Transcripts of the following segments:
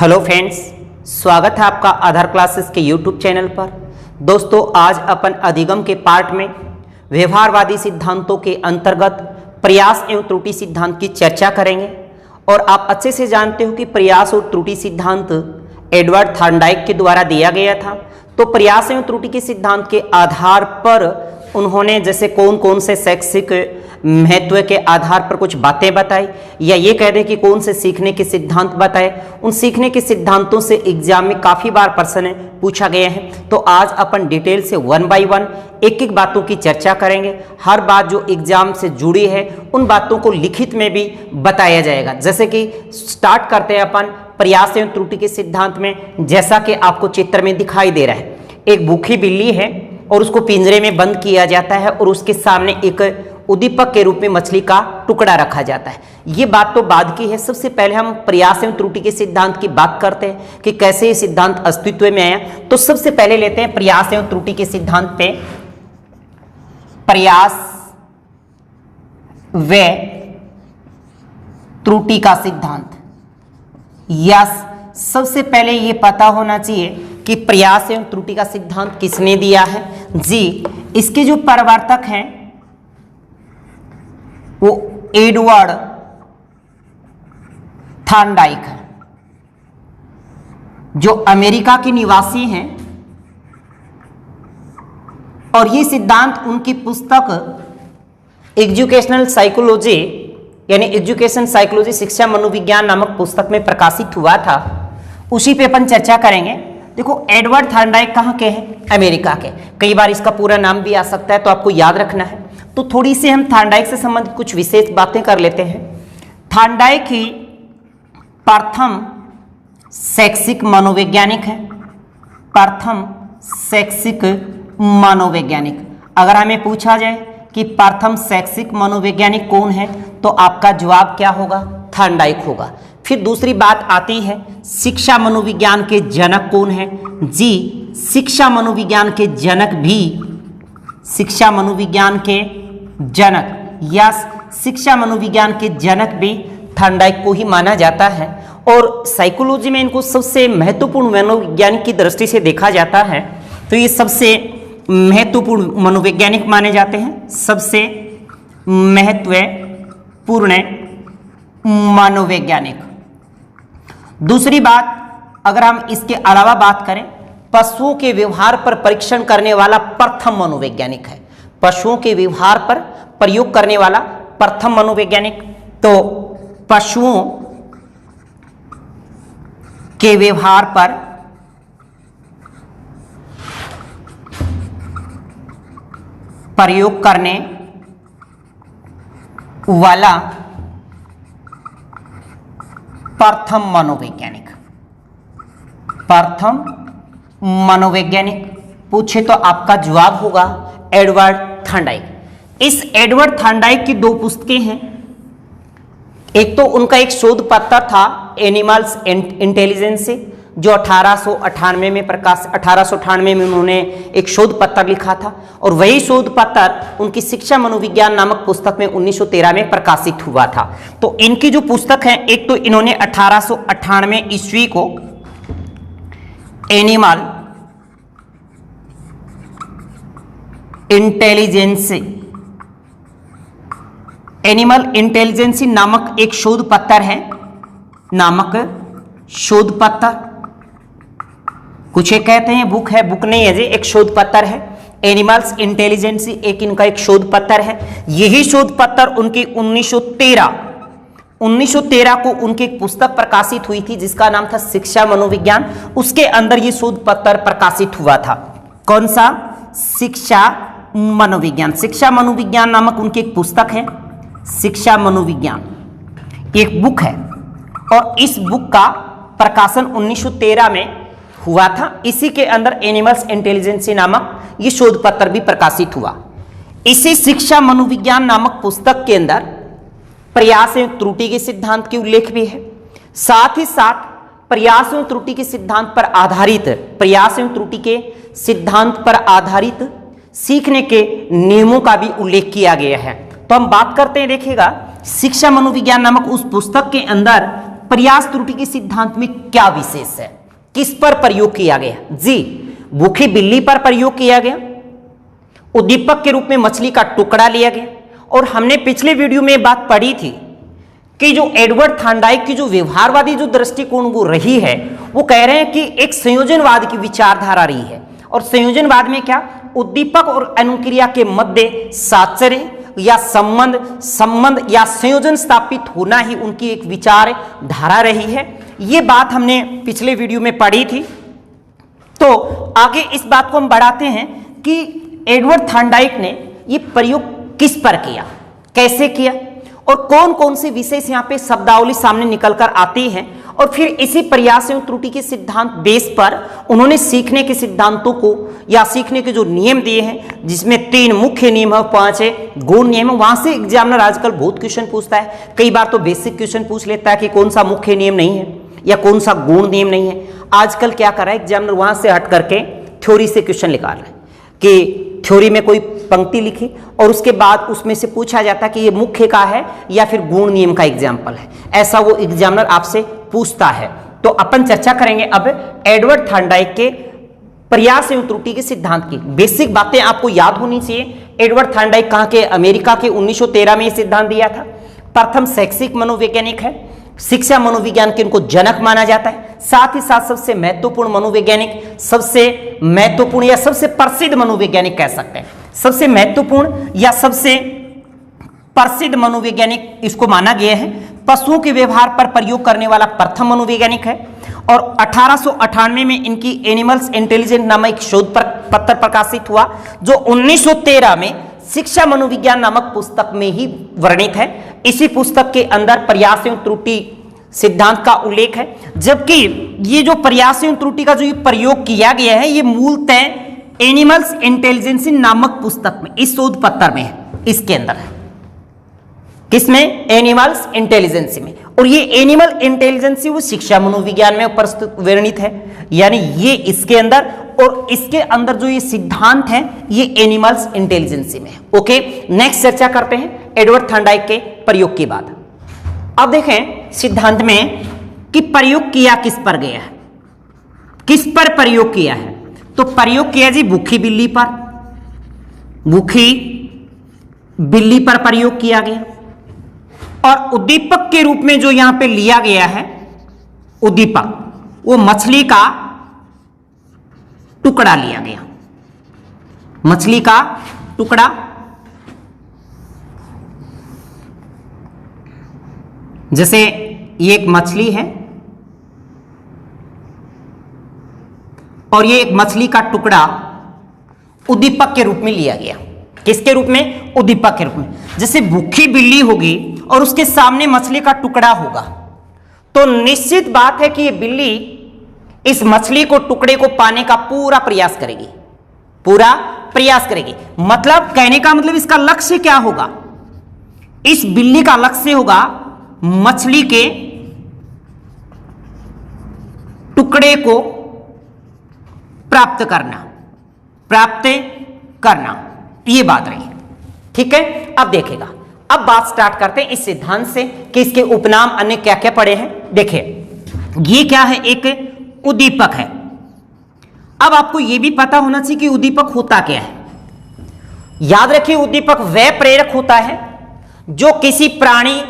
Hello friends, स्वागत है आपका आधार क्लासेस के यूट्यूब चैनल पर। दोस्तों, आज अपन अधिगम के पार्ट में व्यवहारवादी सिद्धांतों के अंतर्गत प्रयास एवं त्रुटि सिद्धांत की चर्चा करेंगे। और आप अच्छे से जानते हो कि प्रयास और त्रुटि सिद्धांत एडवर्ड थॉर्नडाइक के द्वारा दिया गया था। तो प्रयास एवं त्रुटि के सिद्धांत के आधार पर उन्होंने जैसे कौन कौन से शैक्षिक महत्व के आधार पर कुछ बातें बताई, या ये कह दें कि कौन से सीखने के सिद्धांत बताए। उन सीखने के सिद्धांतों से एग्जाम में काफी बार प्रश्न पूछा गया है। तो आज अपन डिटेल से वन बाय वन एक एक बातों की चर्चा करेंगे। हर बात जो एग्जाम से जुड़ी है उन बातों को लिखित में भी बताया जाएगा। जैसे कि स्टार्ट करते हैं अपन प्रयास एवं त्रुटि के सिद्धांत में। जैसा कि आपको चित्र में दिखाई दे रहा है, एक भूखी बिल्ली है और उसको पिंजरे में बंद किया जाता है और उसके सामने एक उद्दीपक के रूप में मछली का टुकड़ा रखा जाता है। ये बात तो बाद की है। सबसे पहले हम प्रयास एवं त्रुटि के सिद्धांत की बात करते हैं कि कैसे ये सिद्धांत अस्तित्व में आया। तो सबसे पहले लेते हैं प्रयास एवं त्रुटि के सिद्धांत पे। प्रयास व त्रुटि का सिद्धांत। यस, सबसे पहले ये पता होना चाहिए कि प्रयास एवं त्रुटि का सिद्धांत किसने दिया है। जी, इसके जो प्रवर्तक हैं वो एडवर्ड थॉर्नडाइक है, जो अमेरिका के निवासी हैं। और ये सिद्धांत उनकी पुस्तक एजुकेशनल साइकोलॉजी यानी एजुकेशन साइकोलॉजी शिक्षा मनोविज्ञान नामक पुस्तक में प्रकाशित हुआ था। उसी पे अपन चर्चा करेंगे। देखो, एडवर्ड थॉर्नडाइक कहाँ के हैं? अमेरिका के। कई बार इसका पूरा नाम भी आ सकता है, तो आपको याद रखना है। तो थोड़ी सी हम थॉर्नडाइक से संबंधित कुछ विशेष बातें कर लेते हैं। थॉर्नडाइक ही प्रथम शैक्षिक मनोवैज्ञानिक है। प्रथम शैक्षिक मनोवैज्ञानिक। अगर हमें पूछा जाए कि प्रथम शैक्षिक मनोवैज्ञानिक कौन है, तो आपका जवाब क्या होगा? थॉर्नडाइक होगा। फिर दूसरी बात आती है, शिक्षा मनोविज्ञान के जनक कौन है? जी, शिक्षा मनोविज्ञान के जनक भी शिक्षा मनोविज्ञान के जनक, यस, शिक्षा मनोविज्ञान के जनक भी थॉर्नडाइक को ही माना जाता है। और साइकोलॉजी में इनको सबसे महत्वपूर्ण मनोवैज्ञानिक की दृष्टि से देखा जाता है, तो ये सबसे महत्वपूर्ण मनोवैज्ञानिक माने जाते हैं। सबसे महत्वपूर्ण मनोवैज्ञानिक। दूसरी बात, अगर हम इसके अलावा बात करें, पशुओं के व्यवहार पर परीक्षण करने वाला प्रथम मनोवैज्ञानिक है। पशुओं के व्यवहार पर प्रयोग करने वाला प्रथम मनोवैज्ञानिक। तो पशुओं के व्यवहार पर प्रयोग करने वाला प्रथम मनोवैज्ञानिक। प्रथम मनोवैज्ञानिक पूछे तो आपका जवाब होगा एडवर्ड थॉर्नडाइक। इस एडवर्ड थॉर्नडाइक की दो पुस्तकें हैं। एक तो उनका एक शोध पत्र था एनिमल्स इंटेलिजेंस से, जो 1898 में उन्होंने एक शोध पत्र लिखा था। और वही शोध पत्र उनकी शिक्षा मनोविज्ञान नामक पुस्तक में 1913 में प्रकाशित हुआ था। तो इनकी जो पुस्तक है, एक तो इन्होंने 1898 ईस्वी को एनिमल इंटेलिजेंसी नामक एक शोध पत्र है। नामक शोध पत्र, कुछ एक कहते हैं बुक है, बुक नहीं है जी, एक शोध पत्र है। एनिमल्स इंटेलिजेंसी एक इनका एक शोध पत्र है। यही शोध पत्र उनकी 1913 को उनकी एक पुस्तक प्रकाशित हुई थी जिसका नाम था शिक्षा मनोविज्ञान। उसके अंदर ये शोध पत्र प्रकाशित हुआ था। कौन सा? शिक्षा मनोविज्ञान। शिक्षा मनोविज्ञान नामक उनकी एक पुस्तक है, शिक्षा मनोविज्ञान एक बुक है। और इस बुक का प्रकाशन 1913 में हुआ था। इसी के अंदर एनिमल्स इंटेलिजेंसी नामक ये शोध पत्र भी प्रकाशित हुआ। इसी शिक्षा मनोविज्ञान नामक पुस्तक के अंदर प्रयास एवं त्रुटि के सिद्धांत के उल्लेख भी है। साथ ही साथ प्रयास एवं त्रुटि के सिद्धांत पर आधारित सीखने के नियमों का भी उल्लेख किया गया है। तो हम बात करते हैं, देखिएगा, शिक्षा मनोविज्ञान नामक उस पुस्तक के अंदर प्रयास त्रुटि के सिद्धांत में क्या विशेष है, किस पर प्रयोग किया गया? जी, भूखी बिल्ली पर प्रयोग किया गया, उद्दीपक के रूप में मछली का टुकड़ा लिया गया। और हमने पिछले वीडियो में बात पढ़ी थी कि जो एडवर्ड थांडाइक की जो व्यवहारवादी जो दृष्टिकोण वो रही है, वो कह रहे हैं कि एक संयोजनवाद की विचारधारा रही है। और संयोजनवाद में क्या, उद्दीपक और अनुक्रिया के मध्य साचर्य या संबंध या संयोजन स्थापित होना ही उनकी एक विचार धारा रही है। ये बात हमने पिछले वीडियो में पढ़ी थी। तो आगे इस बात को हम बढ़ाते हैं कि एडवर्ड थांडाइक ने ये प्रयोग किस पर किया, कैसे किया और कौन कौन से विशेष यहाँ पे शब्दावली सामने निकल कर आती है। और फिर इसी प्रयास एवं त्रुटि के सिद्धांत बेस पर उन्होंने सीखने के सिद्धांतों को या सीखने के जो नियम दिए हैं, जिसमें 3 मुख्य नियम है, 5 गौण नियम है। वहां से एग्जामिनर आजकल बहुत क्वेश्चन पूछता है, कई बार तो बेसिक क्वेश्चन पूछ लेता है कि कौन सा मुख्य नियम नहीं है या कौन सा गौण नियम नहीं है। आजकल क्या कर रहा है एग्जामिनर, वहां से हट करके थ्योरी से क्वेश्चन निकाल रहा है कि थ्योरी में कोई पंक्ति लिखी और उसके बाद उसमें से पूछा जाता है कि ये मुख्य का है या फिर गुण नियम का एग्जाम्पल है, ऐसा वो एग्जामिनर आपसे पूछता है। तो अपन चर्चा करेंगे अब एडवर्ड थांडाइक के प्रयास एवं त्रुटि के सिद्धांत की। बेसिक बातें आपको याद होनी चाहिए। एडवर्ड थांडाइक कहाँ के, अमेरिका के, 1913 में ये सिद्धांत दिया था। प्रथम शैक्षिक मनोवैज्ञानिक है, शिक्षा मनोविज्ञान के इनको जनक माना जाता है। साथ ही साथ सबसे महत्वपूर्ण मनोवैज्ञानिक, सबसे महत्वपूर्ण या सबसे प्रसिद्ध मनोवैज्ञानिक कह सकते हैं, सबसे महत्वपूर्ण या सबसे प्रसिद्ध मनोवैज्ञानिक इसको माना गया है। पशुओं के व्यवहार पर प्रयोग करने वाला प्रथम मनोवैज्ञानिक है। और 1898 में इनकी एनिमल्स इंटेलिजेंस नामक एक शोध पत्र प्रकाशित हुआ, जो 1913 में शिक्षा मनोविज्ञान नामक पुस्तक में ही वर्णित है। इसी पुस्तक के अंदर प्रयास एवं त्रुटि सिद्धांत का उल्लेख है। जबकि ये जो प्रयास एवं त्रुटि का जो ये प्रयोग किया गया है, ये मूलतः एनिमल्स इंटेलिजेंस नामक पुस्तक में, इस शोध पत्र में है, इसके अंदर है। किसमें? एनिमल्स इंटेलिजेंस में। और ये एनिमल इंटेलिजेंस वो शिक्षा मनोविज्ञान में प्रस्तुत वर्णित है, यानी ये इसके अंदर, और इसके अंदर जो ये सिद्धांत है ये एनिमल्स इंटेलिजेंस में है। ओके, नेक्स्ट चर्चा करते हैं एडवर्ड थांडाइक के प्रयोग के बाद। अब देखें सिद्धांत में कि प्रयोग किया किस पर गया है, किस पर प्रयोग किया है। तो प्रयोग किया जी भूखी बिल्ली पर, भूखी बिल्ली पर प्रयोग किया गया। और उद्दीपक के रूप में जो यहां पे लिया गया है उद्दीपक, वो मछली का टुकड़ा लिया गया, मछली का टुकड़ा। जैसे ये एक मछली है और ये एक मछली का टुकड़ा उद्दीपक के रूप में लिया गया। किसके रूप में? उद्दीपक के रूप में। जैसे भूखी बिल्ली होगी और उसके सामने मछली का टुकड़ा होगा, तो निश्चित बात है कि ये बिल्ली इस मछली को, टुकड़े को पाने का पूरा प्रयास करेगी, पूरा प्रयास करेगी। मतलब कहने का मतलब इसका लक्ष्य क्या होगा? इस बिल्ली का लक्ष्य होगा मछली के टुकड़े को प्राप्त करना, प्राप्त करना, ये बात रही। ठीक है, अब देखेगा, अब बात स्टार्ट करते हैं इस सिद्धांत से कि इसके उपनाम अन्य क्या क्या पड़े हैं। देखिए ये क्या है, एक उद्दीपक है। अब आपको यह भी पता होना चाहिए कि उद्दीपक होता क्या है। याद रखिए, उद्दीपक वह प्रेरक होता है जो किसी प्राणी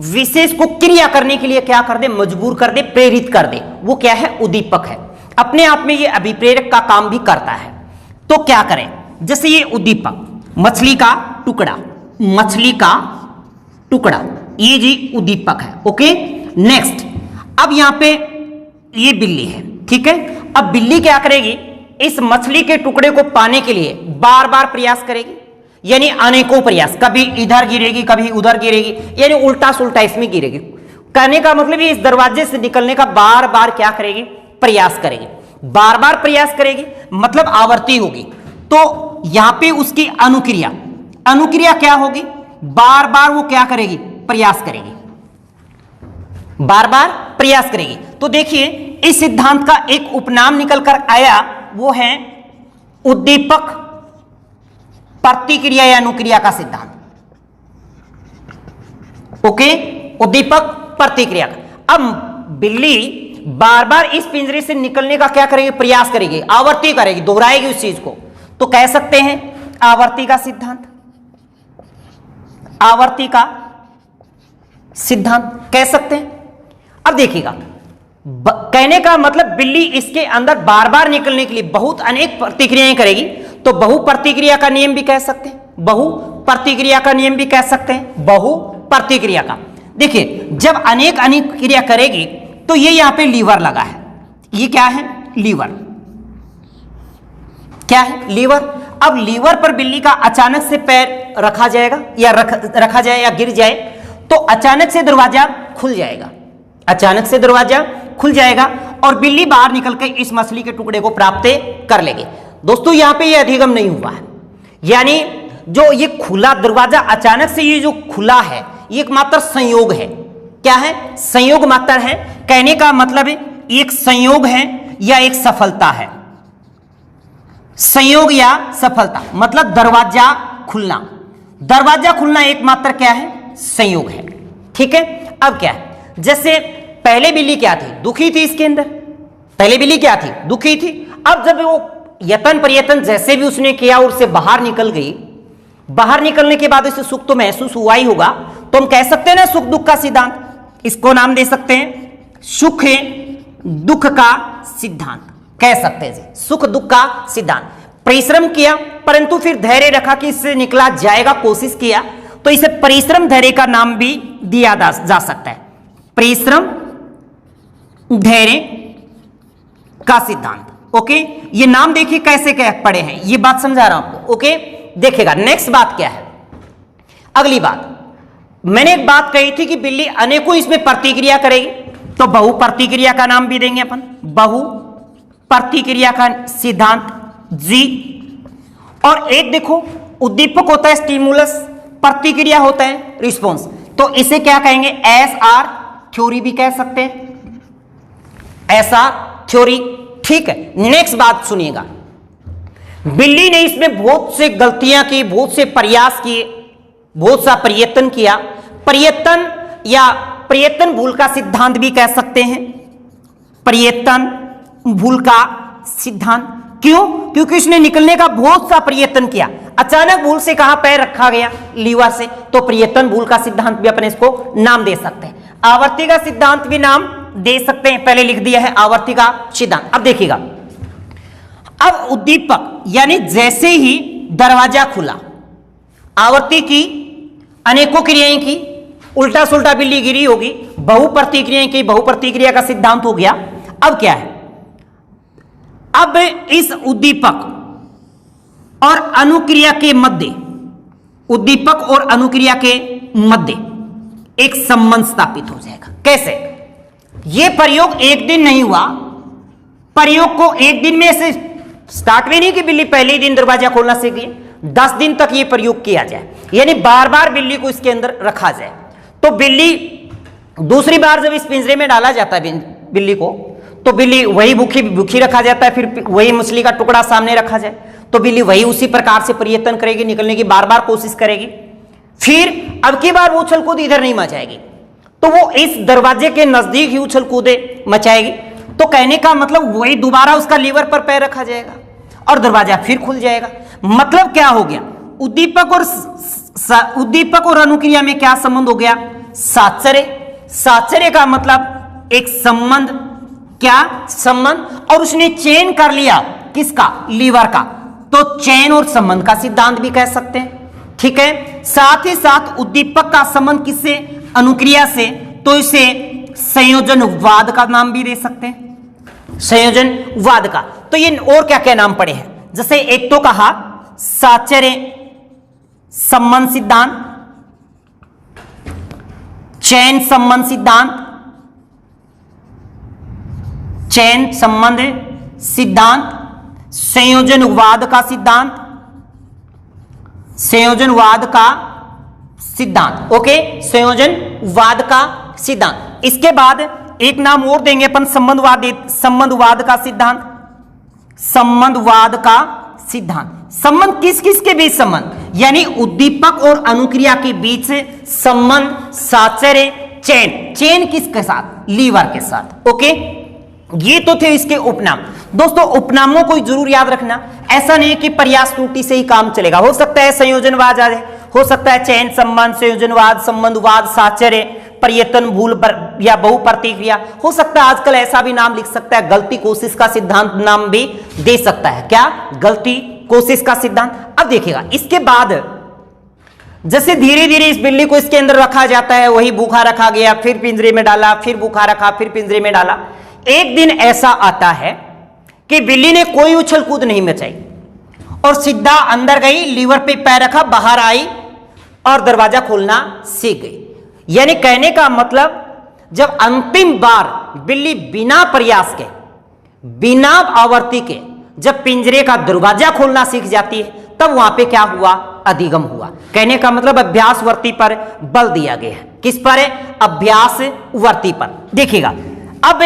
विशेष को क्रिया करने के लिए क्या कर दे, मजबूर कर दे, प्रेरित कर दे, वो क्या है, उद्दीपक है। अपने आप में ये अभिप्रेरक का काम भी करता है। तो क्या करें, जैसे ये उद्दीपक मछली का टुकड़ा, मछली का टुकड़ा, ये जी उद्दीपक है। ओके, नेक्स्ट, अब यहां पे ये बिल्ली है। ठीक है, अब बिल्ली क्या करेगी, इस मछली के टुकड़े को पाने के लिए बार बार प्रयास करेगी, यानी अनेकों प्रयास, कभी इधर गिरेगी, कभी उधर गिरेगी, यानी उल्टा सुल्टा इसमें गिरेगी। कहने का मतलब ये इस दरवाजे से निकलने का बार बार क्या करेगी, प्रयास करेगी, बार बार प्रयास करेगी, मतलब आवर्ती होगी। तो यहां पे उसकी अनुक्रिया, अनुक्रिया क्या होगी, बार बार वो क्या करेगी, प्रयास करेगी, बार बार प्रयास करेगी। तो देखिए इस सिद्धांत का एक उपनाम निकल कर आया, वो है उद्दीपक प्रतिक्रिया या अनुक्रिया का सिद्धांत। ओके, उद्दीपक प्रतिक्रिया का। अब बिल्ली बार बार इस पिंजरे से निकलने का क्या करेगी, प्रयास करेगी, आवर्ती करेगी, दोहराएगी उस चीज को, तो कह सकते हैं आवर्ती का सिद्धांत। आवर्ती का सिद्धांत कह सकते हैं। अब देखिएगा, कहने का मतलब बिल्ली इसके अंदर बार बार निकलने के लिए बहुत अनेक प्रतिक्रियाएं करेगी, तो बहु प्रतिक्रिया का नियम भी कह सकते हैं, बहु प्रतिक्रिया का नियम भी कह सकते हैं, बहु प्रतिक्रिया का। देखिए, जब अनेक अनेक क्रिया करेगी तो ये यहां पे लीवर लगा है, ये क्या है, लीवर, क्या है, लीवर। अब लीवर पर बिल्ली का अचानक से पैर रखा जाएगा या रखा जाए या गिर जाए तो अचानक से दरवाजा खुल जाएगा, अचानक से दरवाजा खुल जाएगा और बिल्ली बाहर निकलकर इस मछली के टुकड़े को प्राप्त कर लेगी। दोस्तों यहां पे ये अधिगम नहीं हुआ है, यानी जो ये खुला दरवाजा अचानक से ये जो खुला है ये एकमात्र संयोग है, क्या है, संयोग मात्र है। कहने का मतलब है एक संयोग है या एक सफलता है, संयोग या सफलता, मतलब दरवाजा खुलना, दरवाजा खुलना एकमात्र क्या है, संयोग है। ठीक है। अब क्या है, जैसे पहले बिल्ली क्या थी, दुखी थी, इसके अंदर पहले बिल्ली क्या थी, दुखी थी। अब जब वो यतन प्रयत्न जैसे भी उसने किया और उससे बाहर निकल गई, बाहर निकलने के बाद उसे सुख तो महसूस हुआ ही होगा, तो हम कह सकते हैं ना सुख दुख का सिद्धांत, इसको नाम दे सकते हैं सुख दुख का सिद्धांत, कह सकते हैं जी, सुख दुख का सिद्धांत। परिश्रम किया परंतु फिर धैर्य रखा कि इससे निकला जाएगा, कोशिश किया, तो इसे परिश्रम धैर्य का नाम भी दिया जा सकता है, परिश्रम धैर्य का सिद्धांत। ओके, ये नाम देखिए कैसे क्या पड़े हैं, ये बात समझा रहा हूं आपको। ओके, देखिएगा नेक्स्ट बात क्या है, अगली बात मैंने एक बात कही थी कि बिल्ली अनेकों इसमें प्रतिक्रिया करेगी, तो बहु प्रतिक्रिया का नाम भी देंगे अपन, बहु प्रतिक्रिया का सिद्धांत जी। और एक देखो उद्दीपक होता है स्टिमुलस, प्रतिक्रिया होता है रिस्पॉन्स, तो इसे क्या कहेंगे, एसआर थ्योरी भी कह सकते हैं, एसआर थ्योरी। ठीक है, नेक्स्ट बात सुनिएगा, बिल्ली ने इसमें बहुत से गलतियां की, बहुत से प्रयास किए, बहुत सा प्रयत्न किया, प्रयत्न या प्रयत्न भूल का सिद्धांत भी कह सकते हैं, प्रयत्न भूल का सिद्धांत। क्यों, क्योंकि उसने निकलने का बहुत सा प्रयत्न किया, अचानक भूल से कहां पैर रखा गया, लीवर से, तो प्रयत्न भूल का सिद्धांत भी अपने इसको नाम दे सकते हैं। आवर्ती का सिद्धांत भी नाम दे सकते हैं, पहले लिख दिया है आवर्ती का सिद्धांत। अब देखिएगा, अब उद्दीपक यानी जैसे ही दरवाजा खुला, आवर्ती की अनेकों क्रियाएं की, उल्टा सुल्टा बिल्ली गिरी होगी, बहु प्रतिक्रियाएं की, बहु प्रतिक्रिया का सिद्धांत हो गया। अब क्या है, अब इस उद्दीपक और अनुक्रिया के मध्य, उद्दीपक और अनुक्रिया के मध्य एक संबंध स्थापित हो जाएगा। कैसे, यह प्रयोग एक दिन नहीं हुआ, प्रयोग को एक दिन में से स्टार्ट में नहीं कि बिल्ली पहले ही दिन दरवाजा खोलना सीख गई, 10 दिन तक यह प्रयोग किया जाए, यानी बार बार बिल्ली को इसके अंदर रखा जाए। तो बिल्ली दूसरी बार जब इस पिंजरे में डाला जाता है बिल्ली को, तो बिल्ली वही भूखी रखा जाता है, फिर वही मछली का टुकड़ा सामने रखा जाए, तो बिल्ली वही उसी प्रकार से प्रयत्न करेगी, निकलने की बार बार कोशिश करेगी, फिर अब की बार वो उछल कूद इधर नहीं मचाएगी, तो वो इस दरवाजे के नजदीक ही उछल कूदे मचाएगी। तो कहने का मतलब वही दोबारा उसका लीवर पर पैर रखा जाएगा और दरवाजा फिर खुल जाएगा। मतलब क्या हो गया, उद्दीपक और अनुक्रिया में क्या संबंध हो गया, साचर्य। साचर्य का मतलब एक संबंध, क्या संबंध, और उसने चयन कर लिया किसका, लीवर का, तो चयन और संबंध का सिद्धांत भी कह सकते हैं। ठीक है, साथ ही साथ उद्दीपक का संबंध किससे, अनुक्रिया से, तो इसे संयोजनवाद का नाम भी दे सकते हैं, संयोजनवाद का। तो ये और क्या क्या नाम पड़े हैं, जैसे एक तो कहा साचर्य संबंध सिद्धांत, चयन संबंध सिद्धांत, चयन संबंध सिद्धांत, संयोजनवाद का सिद्धांत, संयोजनवाद का सिद्धांत। ओके, संयोजनवाद का सिद्धांत। इसके बाद एक नाम और देंगे अपन, संबंधवाद का सिद्धांत, संबंधवाद का सिद्धांत। संबंध किस किस के बीच संबंध, यानी उद्दीपक और अनुक्रिया के बीच संबंध, साचर्य, चैन, चैन किसके साथ? लीवर के साथ। ओके, ये तो थे इसके उपनाम। दोस्तों उपनामों को जरूर याद रखना, ऐसा नहीं कि प्रयास त्रुटि से ही काम चलेगा। हो सकता है संयोजनवाद आ जाए, हो सकता है चयन संबंध, संयोजनवाद, संबंधवाद, साचर्य, पर्यतन, भूल या बहु प्रतिक्रिया, हो सकता है आजकल ऐसा भी नाम लिख सकता है, गलती कोशिश का सिद्धांत नाम भी दे सकता है। क्या? गलती कोशिश का सिद्धांत। अब देखिएगा इसके बाद जैसे धीरे धीरे इस बिल्ली को इसके अंदर रखा जाता है, वही भूखा रखा गया, फिर पिंजरे में डाला, फिर भूखा रखा, फिर पिंजरे में डाला। एक दिन ऐसा आता है कि बिल्ली ने कोई उछल कूद नहीं मचाई और सीधा अंदर गई, लीवर पे पैर रखा, बाहर आई और दरवाजा खोलना सीख गई। यानी कहने का मतलब जब अंतिम बार बिल्ली बिना प्रयास के, बिना आवर्ती के जब पिंजरे का दरवाजा खोलना सीख जाती है, तब वहां पे क्या हुआ? अधिगम हुआ। कहने का मतलब अभ्यासवर्ती पर बल दिया गया है। किस पर है? अभ्यासवर्ती पर। देखिएगा अब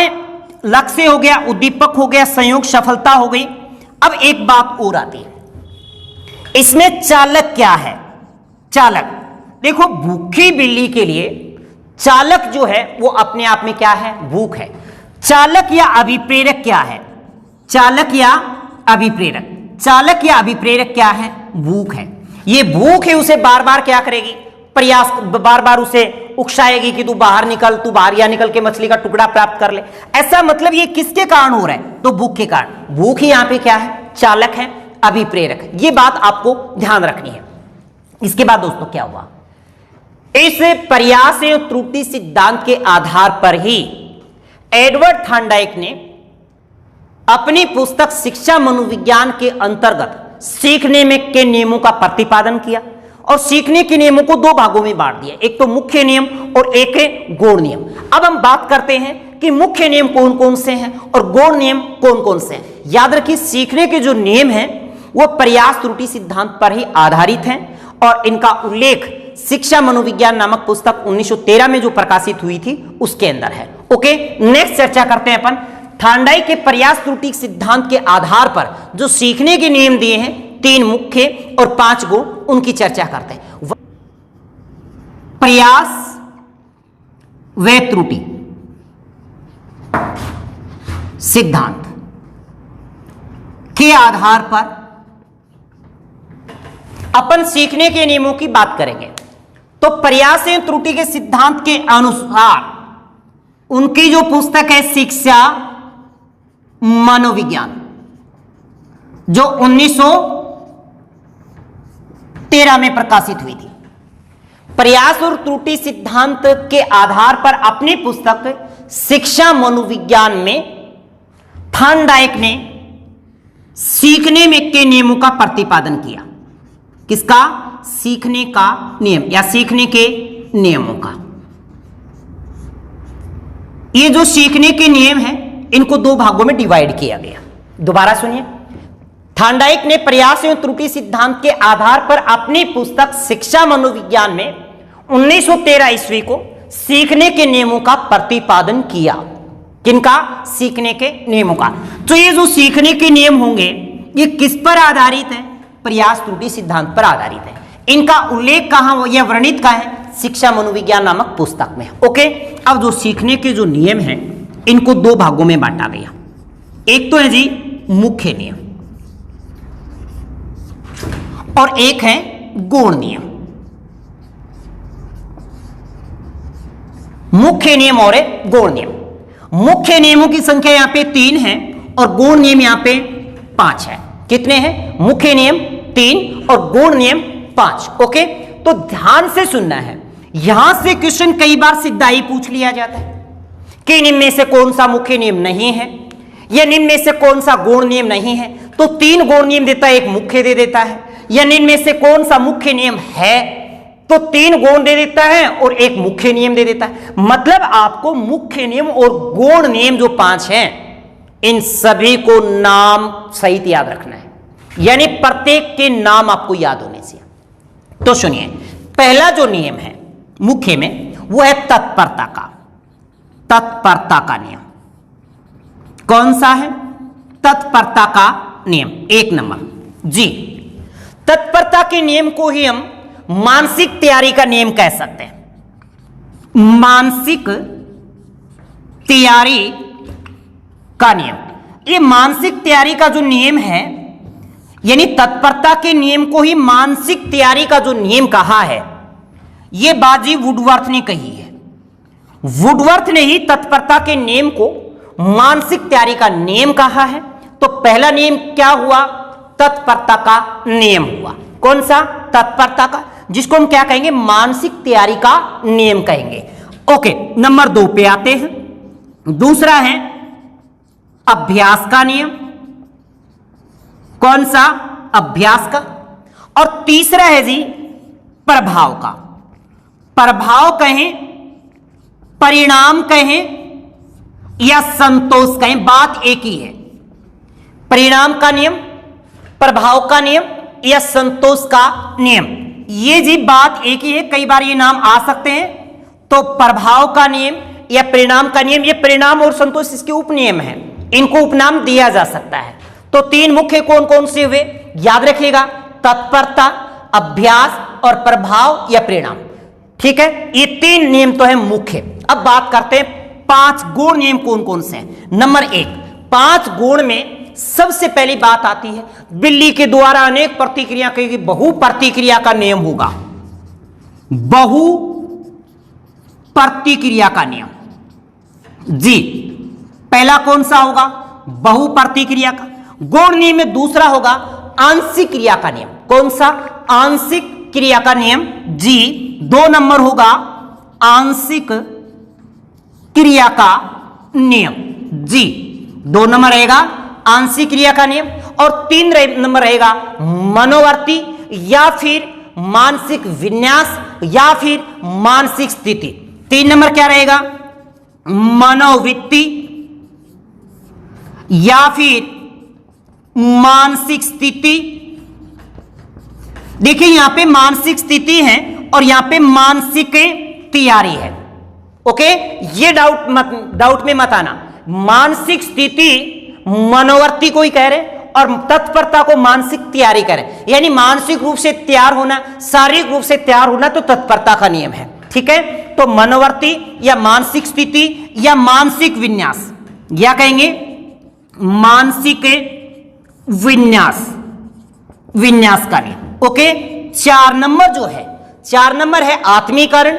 लक्ष्य हो गया, उद्दीपक हो गया, संयोग सफलता हो गई। अब एक बात और आती है, इसमें चालक क्या है? चालक, देखो भूखी बिल्ली के लिए चालक जो है वो अपने आप में क्या है? भूख है। चालक या अभिप्रेरक क्या है? चालक या अभिप्रेरक, चालक या अभिप्रेरक क्या है? भूख है। ये भूख है, उसे बार बार क्या करेगी? प्रयास, बार बार उसे उकसाएगी कि तू बाहर निकल, तू बाहर या निकल के मछली का टुकड़ा प्राप्त कर ले। ऐसा मतलब ये किसके कारण हो रहा है? तो भूख के कारण। भूख ही यहां पे क्या है? चालक है, अभिप्रेरक है। ये बात आपको ध्यान रखनी है। इसके बाद दोस्तों क्या हुआ? इस प्रयास एवं त्रुटि सिद्धांत के आधार पर ही एडवर्ड थॉर्नडाइक ने अपनी पुस्तक शिक्षा मनोविज्ञान के अंतर्गत सीखने में के नियमों का प्रतिपादन किया और सीखने के नियमों को दो भागों में बांट दिया, एक तो मुख्य नियम और एक है गौण नियम। अब हम बात करते हैं कि मुख्य नियम कौन कौन से हैं और गौण नियम कौन कौन से हैं। याद रखिए सीखने के जो नियम हैं वो प्रयास त्रुटि सिद्धांत पर ही आधारित हैं और इनका उल्लेख शिक्षा मनोविज्ञान नामक पुस्तक 1913 में जो प्रकाशित हुई थी उसके अंदर है। ओके, नेक्स्ट चर्चा करते हैं अपन थॉर्नडाइक के प्रयास त्रुटि सिद्धांत के आधार पर जो सीखने के नियम दिए हैं, 3 मुख्य और 5 गुण, उनकी चर्चा करते हैं। प्रयास व त्रुटि सिद्धांत के आधार पर अपन सीखने के नियमों की बात करेंगे। तो प्रयास एवं त्रुटि के सिद्धांत के अनुसार उनकी जो पुस्तक है शिक्षा मनोविज्ञान, जो 1913 में प्रकाशित हुई थी, प्रयास और त्रुटि सिद्धांत के आधार पर अपनी पुस्तक शिक्षा मनोविज्ञान में थॉर्नडाइक ने सीखने में के नियमों का प्रतिपादन किया। किसका? सीखने का नियम या सीखने के नियमों का। ये जो सीखने के नियम हैं इनको 2 भागों में डिवाइड किया गया। दोबारा सुनिए, थॉर्नडाइक ने प्रयास एवं त्रुटि सिद्धांत के आधार पर अपनी पुस्तक शिक्षा मनोविज्ञान में 1913 ईस्वी को सीखने के नियमों का प्रतिपादन किया। किनका? सीखने के नियमों का। तो ये जो सीखने के नियम होंगे ये किस पर आधारित है? प्रयास त्रुटि सिद्धांत पर आधारित है। इनका उल्लेख कहां या वर्णित कहां है? शिक्षा मनोविज्ञान नामक पुस्तक में। ओके, अब जो सीखने के जो नियम हैं इनको 2 भागों में बांटा गया। एक तो है जी मुख्य नियम और एक है गौण नियम। मुख्य नियम और गौण नियम। मुख्य नियमों की संख्या यहां पे 3 है और गौण नियम यहां पे 5 है। कितने हैं? मुख्य नियम 3 और गौण नियम 5। ओके, तो ध्यान से सुनना है। यहां से क्वेश्चन कई बार सीधा ही पूछ लिया जाता है कि निम्न में से कौन सा मुख्य नियम नहीं है या निम्न में से कौन सा गौण नियम नहीं है। तो 3 गौण नियम देता है, 1 मुख्य दे देता है। या निम्न में से कौन सा मुख्य नियम है, तो 3 गौण दे देता है और 1 मुख्य नियम दे देता है। मतलब आपको मुख्य नियम और गौण नियम जो 5 हैं इन सभी को नाम सहित याद रखना है, यानी प्रत्येक के नाम आपको याद होने से। तो सुनिए, पहला जो नियम है मुख्य में वो है तत्परता का। तत्परता का नियम कौन सा है? तत्परता का नियम 1 नंबर जी। तत्परता के नियम को ही हम मानसिक तैयारी का नियम कह सकते हैं। मानसिक तैयारी का नियम। ये मानसिक तैयारी का जो नियम है, यानी तत्परता के नियम को ही मानसिक तैयारी का जो नियम कहा है, यह बाजी वुडवर्थ ने कही है। वुडवर्थ ने ही तत्परता के नियम को मानसिक तैयारी का नियम कहा है। तो पहला नियम क्या हुआ? तत्परता का नियम हुआ। कौन सा? तत्परता का, जिसको हम क्या कहेंगे? मानसिक तैयारी का नियम कहेंगे। ओके, नंबर 2 पे आते हैं। दूसरा है अभ्यास का नियम। कौन सा? अभ्यास का। और तीसरा है जी प्रभाव का। प्रभाव कहें, परिणाम कहें या संतोष कहें, बात एक ही है। परिणाम का नियम, प्रभाव का नियम या संतोष का नियम, ये जी बात एक ही है। कई बार ये नाम आ सकते हैं। तो प्रभाव का नियम या परिणाम का नियम, ये परिणाम और संतोष इसके उपनियम हैं, इनको उपनाम दिया जा सकता है। तो 3 मुख्य कौन कौन से हुए? याद रखिएगा, तत्परता, अभ्यास और प्रभाव या परिणाम। ठीक है, ये 3 नियम तो है मुख्य। अब बात करते हैं 5 गुण नियम कौन कौन से हैं। नंबर 1, 5 गुण में सबसे पहली बात आती है बिल्ली के द्वारा अनेक प्रतिक्रिया की बहु प्रतिक्रिया का नियम होगा। बहु प्रतिक्रिया का नियम जी, पहला कौन सा होगा? बहु प्रतिक्रिया का। गुण नियम में दूसरा होगा आंशिक क्रिया का नियम। कौन सा? आंशिक क्रिया का नियम जी। 2 नंबर होगा आंशिक क्रिया का नियम जी। 2 नंबर रहेगा आंशिक क्रिया का नियम और 3 नंबर रहेगा मनोवर्ती या फिर मानसिक विन्यास या फिर मानसिक स्थिति। 3 नंबर क्या रहेगा? मनोवृत्ति या फिर मानसिक स्थिति। देखिए यहां पे मानसिक स्थिति है और यहां पे मानसिक तैयारी है। ओके, ये डाउट में मत आना। मानसिक स्थिति मनोवर्ती को ही कह रहे और तत्परता को मानसिक तैयारी करें, यानी मानसिक रूप से तैयार होना, शारीरिक रूप से तैयार होना तो तत्परता का नियम है। ठीक है, तो मनोवर्ती या मानसिक स्थिति या मानसिक विन्यास, या कहेंगे मानसिक विन्यास का नियम। ओके, 4 नंबर जो है, 4 नंबर है आत्मीकरण।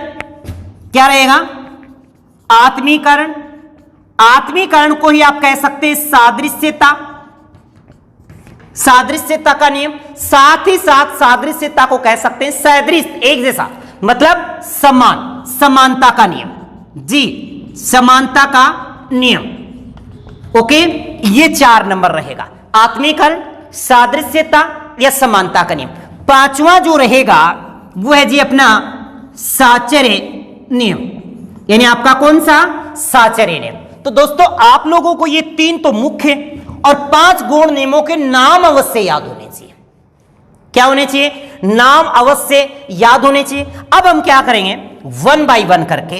क्या रहेगा? आत्मीकरण। आत्मीकरण को ही आप कह सकते हैं सादृश्यता, सादृश्यता का नियम। साथ ही साथ सादृश्यता को कह सकते हैं सदृश, एक जैसा, मतलब समान, समानता का नियम जी, समानता का नियम। ओके, ये 4 नंबर रहेगा, आत्मीकरण, सादृश्यता या समानता का नियम। 5वां जो रहेगा वो है जी अपना साचर्य नियम, यानी आपका कौन सा? साचर्य नियम। तो दोस्तों आप लोगों को ये 3 तो मुख्य और 5 गुण नियमों के नाम अवश्य याद होने चाहिए। क्या होने चाहिए? नाम अवश्य याद होने चाहिए। अब हम क्या करेंगे, 1 बाय 1 करके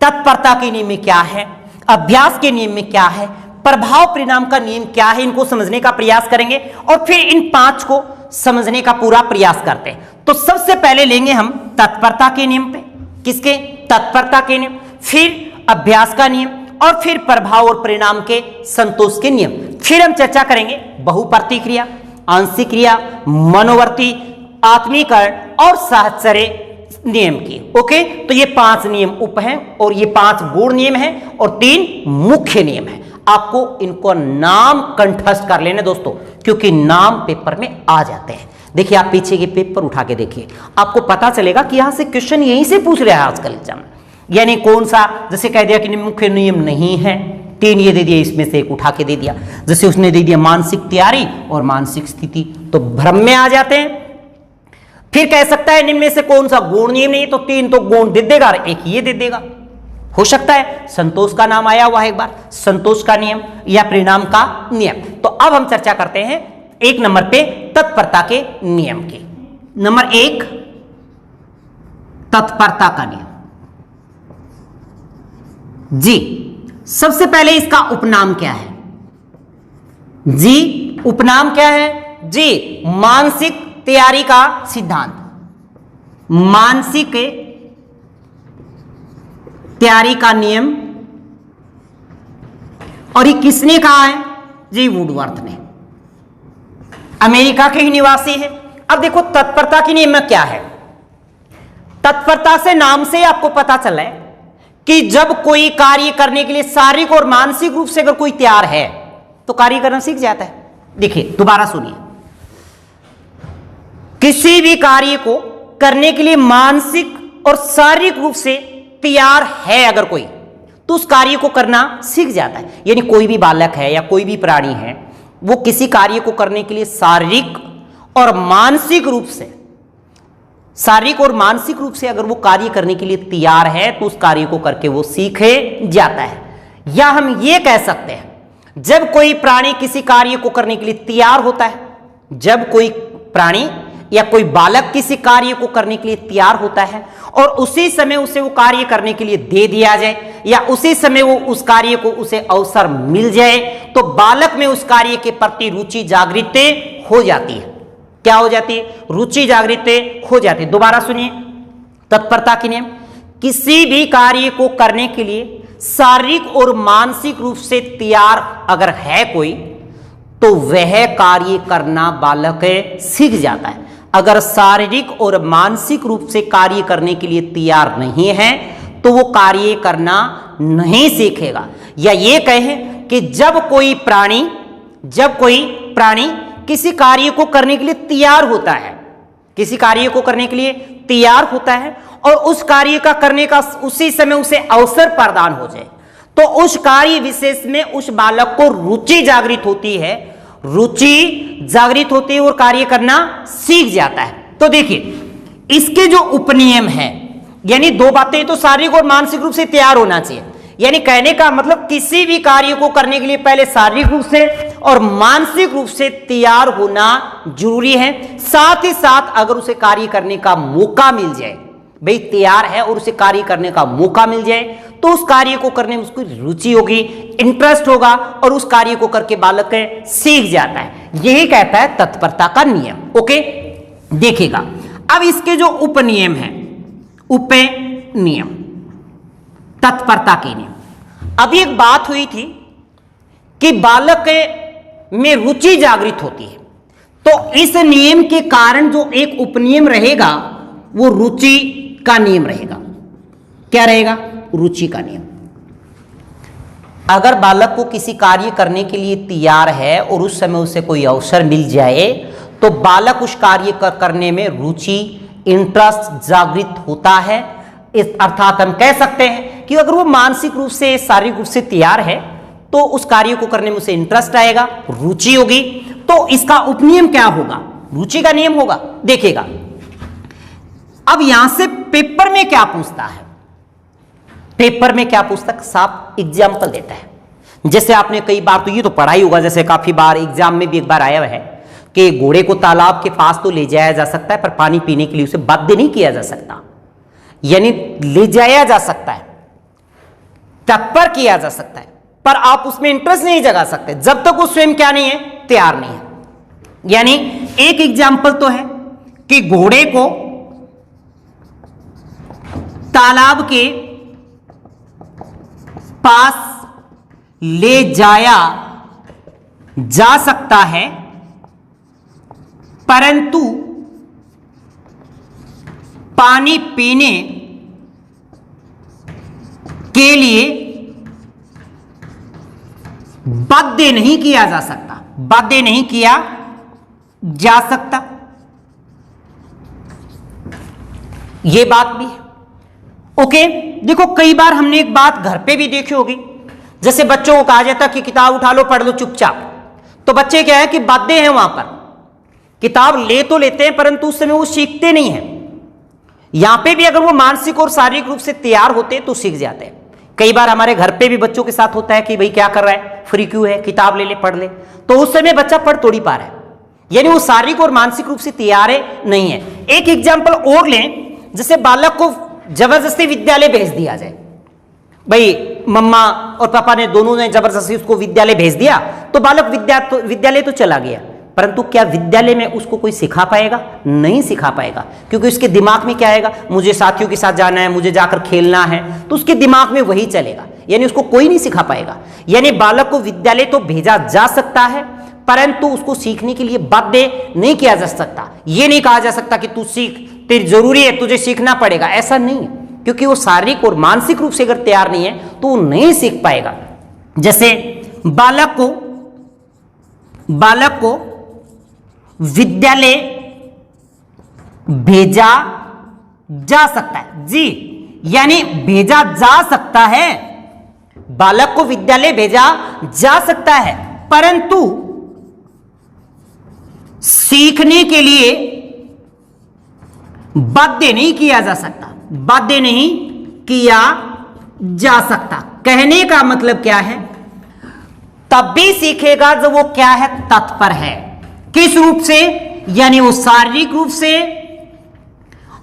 तत्परता के नियम में क्या है, अभ्यास के नियम में क्या है, प्रभाव परिणाम का नियम क्या है, इनको समझने का प्रयास करेंगे और फिर इन 5 को समझने का पूरा प्रयास करते हैं। तो सबसे पहले लेंगे हम तत्परता के नियम पे। किसके? तत्परता के नियम, फिर अभ्यास का नियम और फिर प्रभाव और परिणाम के संतोष के नियम। फिर हम चर्चा करेंगे बहुप्रतिक्रिया, आंशिक क्रिया, मनोवर्ती, आत्मीकरण और साहचर्य नियम की। ओके, तो ये 5 नियम उप हैं और ये 5 गुण नियम हैं और 3 मुख्य नियम हैं। आपको इनको नाम कंठस्थ कर लेने दोस्तों, क्योंकि नाम पेपर में आ जाते हैं। देखिए आप पीछे के पेपर उठा के देखिए, आपको पता चलेगा कि यहां से क्वेश्चन यहीं से पूछ रहा है आजकल एग्जाम। यानी कौन सा, जैसे कह दिया कि मुख्य नियम नहीं है, 3 ये दे दिया, इसमें से एक उठा के दे दिया। जैसे उसने दे दिया मानसिक तैयारी और मानसिक स्थिति, तो भ्रम में आ जाते हैं। फिर कह सकता है इनमें से कौन सा गुण नियम नहीं, तो 3 तो गुण दे देगा और एक ये दे देगा। हो सकता है संतोष का नाम आया हुआ है एक बार, संतोष का नियम या परिणाम का नियम। तो अब हम चर्चा करते हैं 1 नंबर पे तत्परता के नियम की। नंबर 1 तत्परता का नियम जी। सबसे पहले इसका उपनाम क्या है जी? उपनाम क्या है जी? मानसिक तैयारी का सिद्धांत, मानसिक तैयारी का नियम, और ये किसने कहा है? जी वुडवर्थ ने, अमेरिका के ही निवासी है। अब देखो तत्परता के नियम में क्या है। तत्परता से नाम से आपको पता चला है कि जब कोई कार्य करने के लिए शारीरिक और मानसिक रूप से अगर कोई तैयार है तो कार्य करना सीख जाता है। देखिए दोबारा सुनिए, किसी भी कार्य को करने के लिए मानसिक और शारीरिक रूप से तैयार है अगर कोई, तो उस कार्य को करना सीख जाता है। यानी कोई भी बालक है या कोई भी प्राणी है, वो किसी कार्य को करने के लिए शारीरिक और मानसिक रूप से अगर वो कार्य करने के लिए तैयार है तो उस कार्य को करके वो सीखे जाता है। या हम ये कह सकते हैं, जब कोई प्राणी किसी कार्य को करने के लिए तैयार होता है, जब कोई प्राणी या कोई बालक किसी कार्य को करने के लिए तैयार होता है और उसी समय उसे वो कार्य करने के लिए दे दिया जाए या उसी समय वो उस कार्य को उसे अवसर मिल जाए, तो बालक में उस कार्य के प्रति रुचि जागृत हो जाती है। क्या हो जाती है? रुचि जागृत हो जाती है। दोबारा सुनिए, तत्परता के नियम, किसी भी कार्य को करने के लिए शारीरिक और मानसिक रूप से तैयार अगर है कोई, तो वह कार्य करना बालक सीख जाता है। अगर शारीरिक और मानसिक रूप से कार्य करने के लिए तैयार नहीं है तो वो कार्य करना नहीं सीखेगा। या ये कहें कि जब कोई प्राणी किसी कार्य को करने के लिए तैयार होता है, किसी कार्य को करने के लिए तैयार होता है और उस कार्य का करने का उसी समय उसे अवसर प्रदान हो जाए, तो उस कार्य विशेष में उस बालक को रुचि जागृत होती है, और कार्य करना सीख जाता है। तो देखिए इसके जो उपनियम है, यानी दो बातें, तो शारीरिक और मानसिक रूप से तैयार होना चाहिए। यानी कहने का मतलब किसी भी कार्य को करने के लिए पहले शारीरिक रूप से और मानसिक रूप से तैयार होना जरूरी है। साथ ही साथ अगर उसे कार्य करने का मौका मिल जाए, भाई तैयार है और उसे कार्य करने का मौका मिल जाए, तो उस कार्य को करने में उसको रुचि होगी, इंटरेस्ट होगा और उस कार्य को करके बालक सीख जाता है। यही कहता है तत्परता का नियम। ओके, देखिएगा अब इसके जो उपनियम है, उपनियम तत्परता के नियम। अभी एक बात हुई थी कि बालक में रुचि जागृत होती है, तो इस नियम के कारण जो एक उपनियम रहेगा वो रुचि का नियम रहेगा। क्या रहेगा? रुचि का नियम। अगर बालक को किसी कार्य करने के लिए तैयार है और उस समय उसे कोई अवसर मिल जाए, तो बालक उस कार्य करने में रुचि, इंटरेस्ट जागृत होता है। इस अर्थात हम कह सकते हैं कि अगर वो मानसिक रूप से, शारीरिक रूप से तैयार है तो उस कार्य को करने में उसे इंटरेस्ट आएगा, रुचि होगी। तो इसका उपनियम क्या होगा? रुचि का नियम होगा। देखिएगा अब यहां से पेपर में क्या पूछता है, पेपर में क्या पूछता है, साफ एग्जाम्पल देता है। जैसे आपने कई बार तो ये तो पढ़ा ही होगा, जैसे काफी बार एग्जाम में भी एक बार आया है कि घोड़े को तालाब के पास तो ले जाया जा सकता है पर पानी पीने के लिए उसे बाध्य नहीं किया जा सकता। यानी ले जाया जा सकता है, तत्पर किया जा सकता है, पर आप उसमें इंटरेस्ट नहीं जगा सकते जब तक वो स्वयं क्या नहीं है, तैयार नहीं है। यानी एक एग्जाम्पल तो है कि घोड़े को तालाब के पास ले जाया जा सकता है, परंतु पानी पीने के लिए बाध्य नहीं किया जा सकता, बाध्य नहीं किया जा सकता। यह बात भी है। ओके, देखो कई बार हमने एक बात घर पे भी देखी होगी, जैसे बच्चों को कहा जाता कि किताब उठा लो, पढ़ लो चुपचाप, तो बच्चे क्या है कि बाध्य हैं, वहां पर किताब ले तो लेते हैं परंतु उस समय वो सीखते नहीं है। यहां पे भी अगर वो मानसिक और शारीरिक रूप से तैयार होते तो सीख जाते हैं। कई बार हमारे घर पे भी बच्चों के साथ होता है कि भाई क्या कर रहा है, फ्री क्यों है, किताब ले ले, पढ़ ले, तो उस समय बच्चा पढ़ थोड़ी पा रहा है, यानी वो शारीरिक और मानसिक रूप से तैयार है नहीं है। एक एग्जाम्पल और लें, जैसे बालक को जबरदस्ती विद्यालय भेज दिया जाए, भाई मम्मा और पापा ने दोनों ने जबरदस्ती उसको विद्यालय भेज दिया, तो बालक विद्यालय तो चला गया परंतु क्या विद्यालय में उसको कोई सिखा पाएगा? नहीं सिखा पाएगा, क्योंकि उसके दिमाग में क्या आएगा? मुझे साथियों के साथ जाना है, मुझे जाकर खेलना है, तो उसके दिमाग में वही चलेगा, यानी उसको कोई नहीं सिखा पाएगा। यानी बालक को विद्यालय तो भेजा जा सकता है, परंतु उसको सीखने के लिए बाध्य नहीं किया जा सकता। यह नहीं कहा जा सकता कि तू सीख, तेरी जरूरी है, तुझे सीखना पड़ेगा, ऐसा नहीं है, क्योंकि वो शारीरिक और मानसिक रूप से अगर तैयार नहीं है तो वो नहीं सीख पाएगा। जैसे बालक को विद्यालय भेजा जा सकता है, जी, यानी भेजा जा सकता है, बालक को विद्यालय भेजा जा सकता है, परंतु सीखने के लिए बाध्य नहीं किया जा सकता, बाध्य नहीं किया जा सकता। कहने का मतलब क्या है? तब भी सीखेगा जब वो क्या है? तत्पर है। किस रूप से? यानी वो शारीरिक रूप से,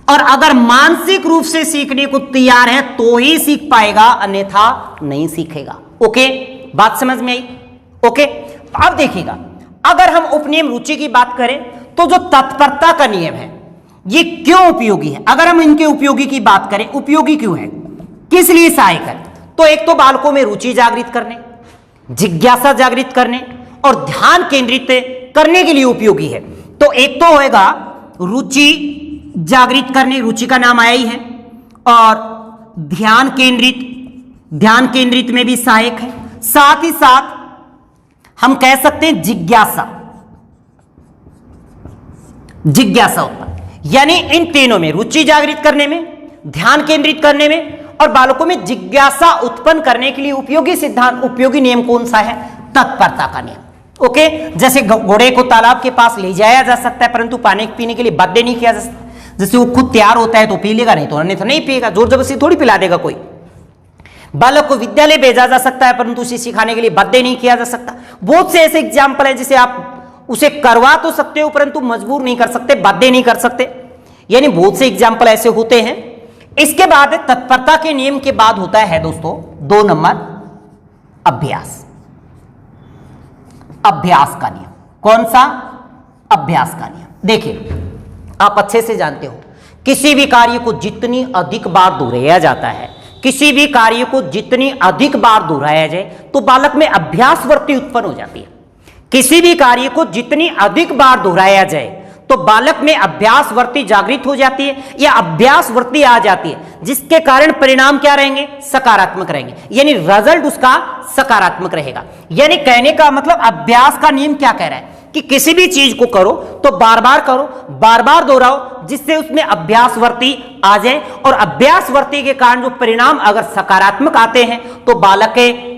और अगर मानसिक रूप से सीखने को तैयार है तो ही सीख पाएगा, अन्यथा नहीं सीखेगा। ओके, बात समझ में आई? ओके, अब देखिएगा, अगर हम उपनियम रुचि की बात करें तो जो तत्परता का नियम है ये क्यों उपयोगी है? अगर हम इनके उपयोगी की बात करें, उपयोगी क्यों है, किस लिए सहायक है? तो एक तो बालकों में रुचि जागृत करने, जिज्ञासा जागृत करने और ध्यान केंद्रित करने के लिए उपयोगी है। तो एक तो होएगा रुचि जागृत करने, रुचि का नाम आया ही है, और ध्यान केंद्रित में भी सहायक है। साथ ही साथ हम कह सकते हैं जिज्ञासा उत्पन्न, यानी इन तीनों में, रुचि जागृत करने में, ध्यान केंद्रित करने में और बालकों में जिज्ञासा उत्पन्न करने के लिए उपयोगी सिद्धांत, उपयोगी नियम कौन सा है? तत्परता का नियम। ओके, जैसे घोड़े को तालाब के पास ले जाया जा सकता है, परंतु पानी पीने के लिए बाध्य नहीं किया जा सकता। जैसे वो खुद तैयार होता है तो पी लेगा, नहीं तो अन्यथा नहीं पिएगा, जोर जबरदस्ती थोड़ी पिला देगा कोई। बालक को विद्यालय भेजा जा सकता है, परंतु उसे सिखाने के लिए बाध्य नहीं किया जा सकता। बहुत से ऐसे एग्जाम्पल है जिसे आप उसे करवा तो सकते हो, परंतु मजबूर नहीं कर सकते, बाध्य नहीं कर सकते, यानी बहुत से एग्जाम्पल ऐसे होते हैं। इसके बाद तत्परता के नियम के बाद होता है दोस्तों 2 नंबर अभ्यास का नियम। कौन सा? अभ्यास का नियम। देखिए, आप अच्छे से जानते हो, किसी भी कार्य को जितनी अधिक बार दोहराया जाता है, किसी भी कार्य को जितनी अधिक बार दोहराया जाए तो बालक में अभ्यास वृत्ति उत्पन्न हो जाती है। किसी भी कार्य को जितनी अधिक बार दोहराया जाए तो बालक में अभ्यास वृत्ति जागृत हो जाती है या अभ्यास वृत्ति आ जाती है, जिसके कारण परिणाम क्या रहेंगे? सकारात्मक रहेंगे, यानी रिजल्ट उसका सकारात्मक रहेगा। यानी कहने का मतलब अभ्यास का नियम क्या कह रहा है कि किसी भी चीज को करो तो बार बार करो, बार बार दोहराओ, जिससे उसमें अभ्यास वृत्ति आ जाए, और अभ्यास वृत्ति के कारण जो परिणाम अगर सकारात्मक आते हैं तो बालक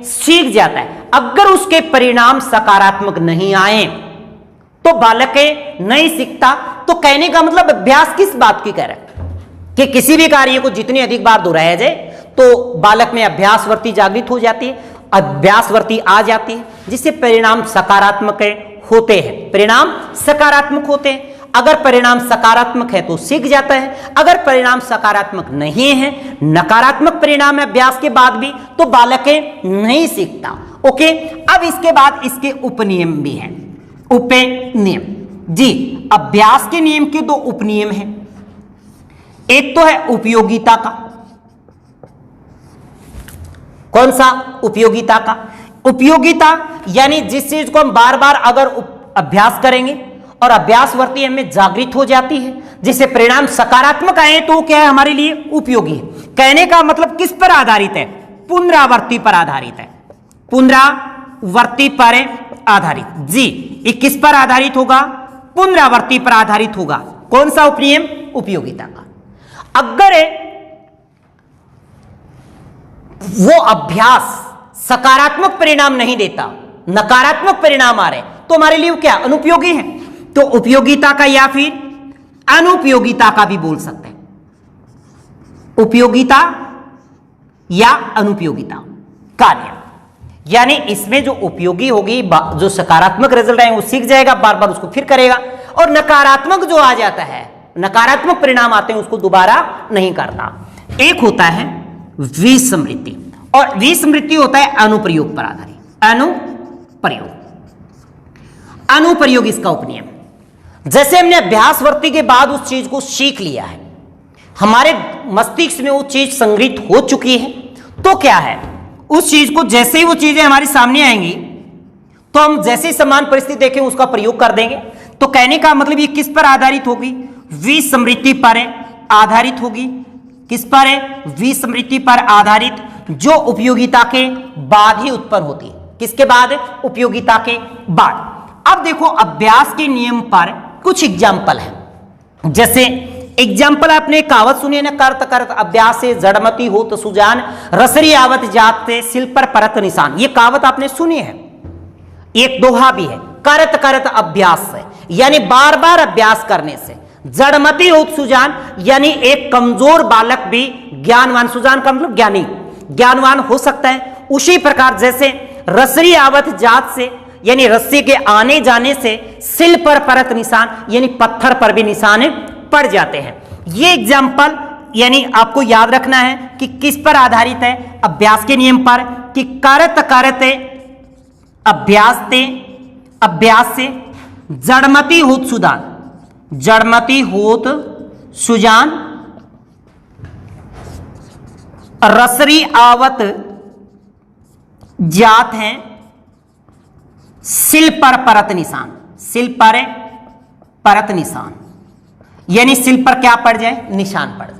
सीख जाता है। अगर उसके परिणाम सकारात्मक नहीं आए तो बालक नहीं सीखता। तो कहने का मतलब अभ्यास किस बात की कह रहा है कि किसी भी कार्य को जितनी अधिक बार दोहराया जाए तो बालक में अभ्यास वृत्ति जागृत हो जाती है, अभ्यास वृत्ति आ जाती है, जिससे परिणाम सकारात्मक होते हैं, परिणाम सकारात्मक होते हैं। अगर परिणाम सकारात्मक है तो सीख जाता है, अगर परिणाम सकारात्मक नहीं है, नकारात्मक परिणाम है अभ्यास के बाद भी, तो बालक नहीं सीखता। ओके, अब इसके बाद इसके उपनियम भी हैं। उपनियम, जी, अभ्यास के नियम के 2 उपनियम हैं। एक तो है उपयोगिता का। कौन सा? उपयोगिता का। उपयोगिता यानी जिस चीज को हम बार बार अगर अभ्यास करेंगे और अभ्यास वृत्ति हमें जागृत हो जाती है, जिससे परिणाम सकारात्मक आए, तो क्या है? हमारे लिए उपयोगी है। कहने का मतलब किस पर आधारित है? पुनरावृत्ति पर आधारित है, पुनरावृत्ति पर आधारित। जी, ये किस पर आधारित होगा? पुनरावृत्ति पर आधारित होगा। कौन सा उपनियम? उपयोगिता का। अगर वो अभ्यास सकारात्मक परिणाम नहीं देता, नकारात्मक परिणाम आ रहे, तो हमारे लिए क्या? अनुपयोगी है। तो उपयोगिता का या फिर अनुपयोगिता का भी बोल सकते हैं, उपयोगिता या अनुपयोगिता का नियम। यानी इसमें जो उपयोगी होगी, जो सकारात्मक रिजल्ट आएंगे वो सीख जाएगा, बार बार उसको फिर करेगा, और नकारात्मक जो आ जाता है, नकारात्मक परिणाम आते हैं, उसको दोबारा नहीं करता। एक होता है विस्मृति और विस्मृति होता है अनुप्रयोग पर आधारित। अनुप्रयोग, अनुप्रयोग इसका उपनियम। जैसे हमने अभ्यासवर्ती के बाद उस चीज को सीख लिया है, हमारे मस्तिष्क में वो चीज संग्रहित हो चुकी है, तो क्या है उस चीज को जैसे ही वो चीजें हमारे सामने आएंगी तो हम जैसे ही समान परिस्थिति देखें उसका प्रयोग कर देंगे। तो कहने का मतलब ये किस पर आधारित होगी? विस्मृति पर आधारित होगी। किस पर है? विस्मृति पर आधारित, जो उपयोगिता के बाद ही उत्पन्न होती है। किसके बाद? उपयोगिता के बाद। अब देखो अभ्यास के नियम पर कुछ एग्जाम्पल है। जैसे एग्जाम्पल आपने कहावत सुनी है ना, करत करत अभ्यास से जड़मती हो तो सुजान, रसरी आवत जात से सिल पर परत निशान। ये कहावत आपने सुनी है, एक दोहा भी है, करत करत अभ्यास से, यानी बार बार अभ्यास करने से जड़मती हो सुजान, यानी एक कमजोर बालक भी ज्ञानवान, सुजान का मतलब ज्ञानी, ज्ञानवान हो सकता है। उसी प्रकार जैसे रसरी आवत जात से, यानी रस्सी के आने जाने से सिल पर परत निशान, यानी पत्थर पर भी निशान पड़ जाते हैं। ये एग्जाम्पल यानी आपको याद रखना है कि किस पर आधारित है? अभ्यास के नियम पर, कि करत करते अभ्यास से जड़मती होत सुजान, जड़मती होत सुजान, रसरी आवत जात हैं सिल पर परत निशान, सिल पर परत निशान, यानी सिल पर क्या पड़ जाए? निशान पड़ जाए।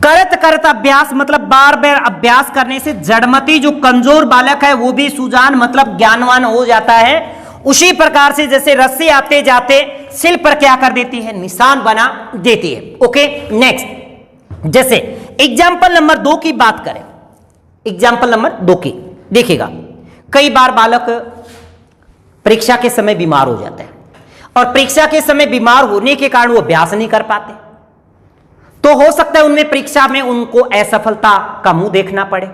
करत करत अभ्यास मतलब बार बार अभ्यास करने से जड़मती जो कमजोर बालक है वो भी सुजान मतलब ज्ञानवान हो जाता है। उसी प्रकार से जैसे रस्सी आते जाते सिल पर क्या कर देती है? निशान बना देती है। ओके, नेक्स्ट जैसे एग्जाम्पल नंबर 2 की बात करें, एग्जाम्पल नंबर 2 की देखिएगा, कई बार बालक परीक्षा के समय बीमार हो जाते हैं और परीक्षा के समय बीमार होने के कारण वो अभ्यास नहीं कर पाते, तो हो सकता है उनमें परीक्षा में उनको असफलता का मुंह देखना पड़े।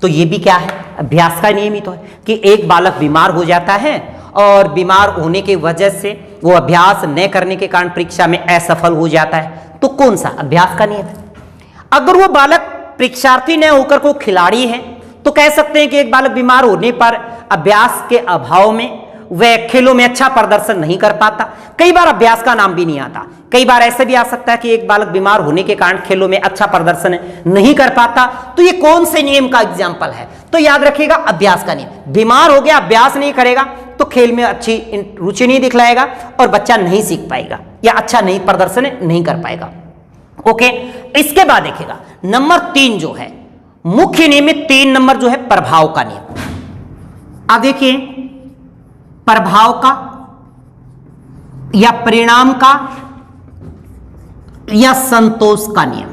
तो ये भी क्या है? अभ्यास का नियम ही तो है कि एक बालक बीमार हो जाता है और बीमार होने की वजह से वो अभ्यास न करने के कारण परीक्षा में असफल हो जाता है, तो कौन सा? अभ्यास का नियम है। अगर वो बालक परीक्षार्थी न होकर को खिलाड़ी है तो कह सकते हैं कि एक बालक बीमार होने पर अभ्यास के अभाव में वह खेलों में अच्छा प्रदर्शन नहीं कर पाता। कई बार अभ्यास का नाम भी नहीं आता। कई बार ऐसा भी आ सकता है कि एक बालक बीमार होने के कारण खेलों में अच्छा प्रदर्शन नहीं कर पाता। तो ये कौन से नियम का एग्जाम्पल है? तो याद रखिएगा अभ्यास का नियम। बीमार हो गया, अभ्यास नहीं करेगा तो खेल में अच्छी रुचि नहीं दिखलाएगा और बच्चा नहीं सीख पाएगा या अच्छा नहीं प्रदर्शन नहीं कर पाएगा। ओके, इसके बाद देखिएगा नंबर 3 जो है मुख्य नियम में 3 नंबर जो है प्रभाव का नियम। अब देखिए प्रभाव का या परिणाम का या संतोष का नियम,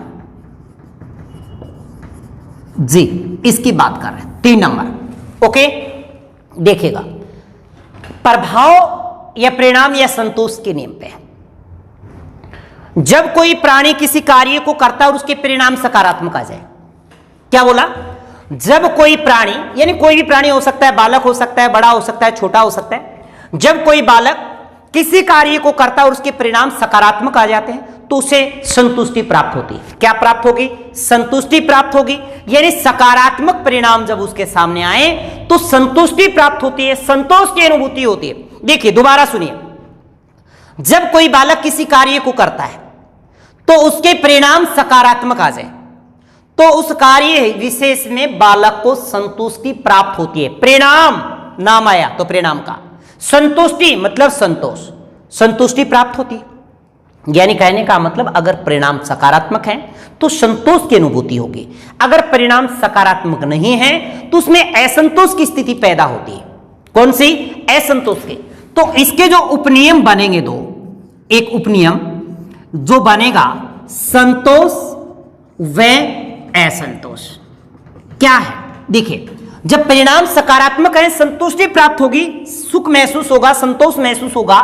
जी इसकी बात कर रहे हैं 3 नंबर। ओके, देखिएगा प्रभाव या परिणाम या संतोष के नियम पे जब कोई प्राणी किसी कार्य को करता है और उसके परिणाम सकारात्मक आ जाए। क्या बोला? जब कोई प्राणी, यानी कोई भी प्राणी हो सकता है, बालक हो सकता है, बड़ा हो सकता है, छोटा हो सकता है, जब कोई बालक किसी कार्य को करता है और उसके परिणाम सकारात्मक आ जाते हैं तो उसे संतुष्टि प्राप्त होती है। क्या प्राप्त होगी? संतुष्टि प्राप्त होगी। यानी सकारात्मक परिणाम जब उसके सामने आए तो संतुष्टि प्राप्त होती है, संतोष की अनुभूति होती है। देखिए दोबारा सुनिए, जब कोई बालक किसी कार्य को करता है तो उसके परिणाम सकारात्मक आ जाए तो उस कार्य विशेष में बालक को संतुष्टि प्राप्त होती है। परिणाम नाम आया तो परिणाम का, संतुष्टि मतलब संतोष, संतुष्टि प्राप्त होती है। यानी कहने का मतलब अगर परिणाम सकारात्मक है तो संतोष की अनुभूति होगी, अगर परिणाम सकारात्मक नहीं है तो उसमें असंतोष की स्थिति पैदा होती है। कौन सी? असंतोष की। तो इसके जो उपनियम बनेंगे दो, एक उपनियम जो बनेगा संतोष व असंतोष। क्या है? देखिए जब परिणाम सकारात्मक है संतुष्टि प्राप्त होगी, सुख महसूस होगा, संतोष महसूस होगा,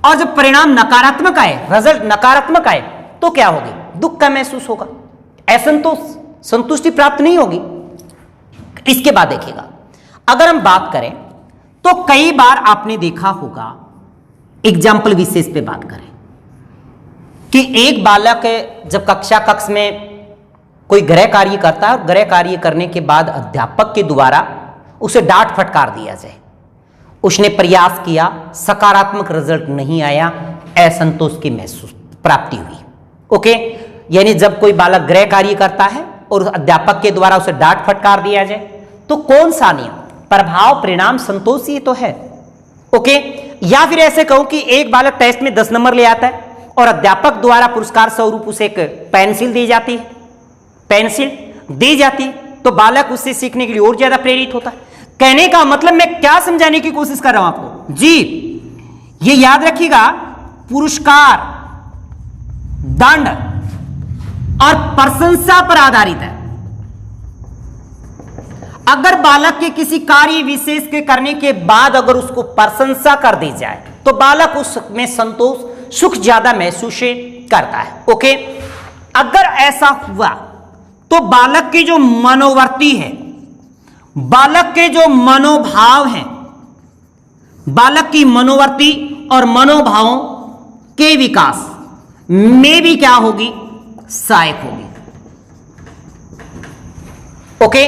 और जब परिणाम नकारात्मक आए, रिजल्ट नकारात्मक आए तो क्या होगी? दुख का महसूस होगा, असंतोष, संतुष्टि प्राप्त नहीं होगी। इसके बाद देखिएगा अगर हम बात करें तो कई बार आपने देखा होगा, एग्जाम्पल विशेष पे बात करें कि एक बालक जब कक्ष में कोई गृह कार्य करता है और गृह कार्य करने के बाद अध्यापक के द्वारा उसे डांट फटकार दिया जाए उसने प्रयास किया, सकारात्मक रिजल्ट नहीं आया, असंतोष की महसूस प्राप्ति हुई। ओके, यानी जब कोई बालक गृह कार्य करता है और अध्यापक के द्वारा उसे डांट फटकार दिया जाए तो कौन सा नियम, प्रभाव, परिणाम, संतोष, ये तो है। ओके, या फिर ऐसे कहूं कि एक बालक टेस्ट में 10 नंबर ले आता है और अध्यापक द्वारा पुरस्कार स्वरूप उसे एक पेंसिल दी जाती है, पेंसिल दी जाती है, तो बालक उससे सीखने के लिए और ज्यादा प्रेरित होता है। कहने का मतलब मैं क्या समझाने की कोशिश कर रहा हूं आपको जी, ये याद रखिएगा, पुरस्कार, दंड और प्रशंसा पर आधारित है। अगर बालक के किसी कार्य विशेष के करने के बाद अगर उसको प्रशंसा कर दी जाए तो बालक उसमें संतोष, सुख ज्यादा महसूस करता है। ओके, अगर ऐसा हुआ तो बालक की जो मनोवृत्ति है, बालक के जो मनोभाव हैं, बालक की मनोवृत्ति और मनोभावों के विकास में भी क्या होगी, सहायक होगी। ओके,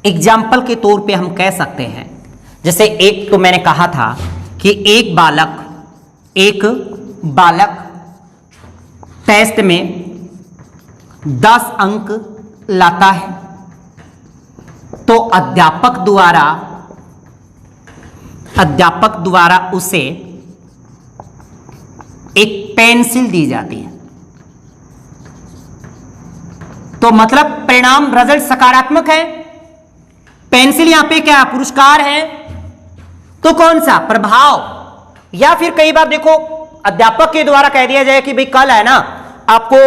एग्जाम्पल के तौर पे हम कह सकते हैं, जैसे एक तो मैंने कहा था कि एक बालक टेस्ट में 10 अंक लाता है तो अध्यापक द्वारा उसे एक पेंसिल दी जाती है, तो मतलब परिणाम, रिजल्ट सकारात्मक है। पेंसिल यहां पे क्या पुरस्कार है, तो कौन सा प्रभाव। या फिर कई बार देखो अध्यापक के द्वारा कह दिया जाए कि भाई कल है ना आपको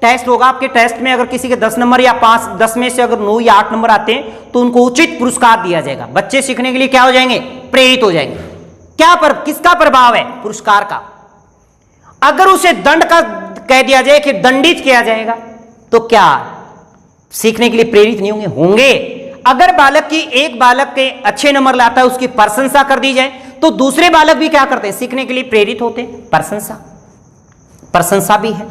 टेस्ट होगा, आपके टेस्ट में अगर किसी के 10 नंबर या 10 में से अगर 9 या 8 नंबर आते हैं तो उनको उचित पुरस्कार दिया जाएगा। बच्चे सीखने के लिए क्या हो जाएंगे, प्रेरित हो जाएंगे। क्या किसका प्रभाव है, पुरस्कार का। अगर उसे दंड का कह दिया जाए कि दंडित किया जाएगा तो क्या सीखने के लिए प्रेरित नहीं होंगे। अगर एक बालक के अच्छे नंबर लाता है, उसकी प्रशंसा कर दी जाए तो दूसरे बालक भी क्या करते हैं, सीखने के लिए प्रेरित होते हैं, प्रशंसा भी है।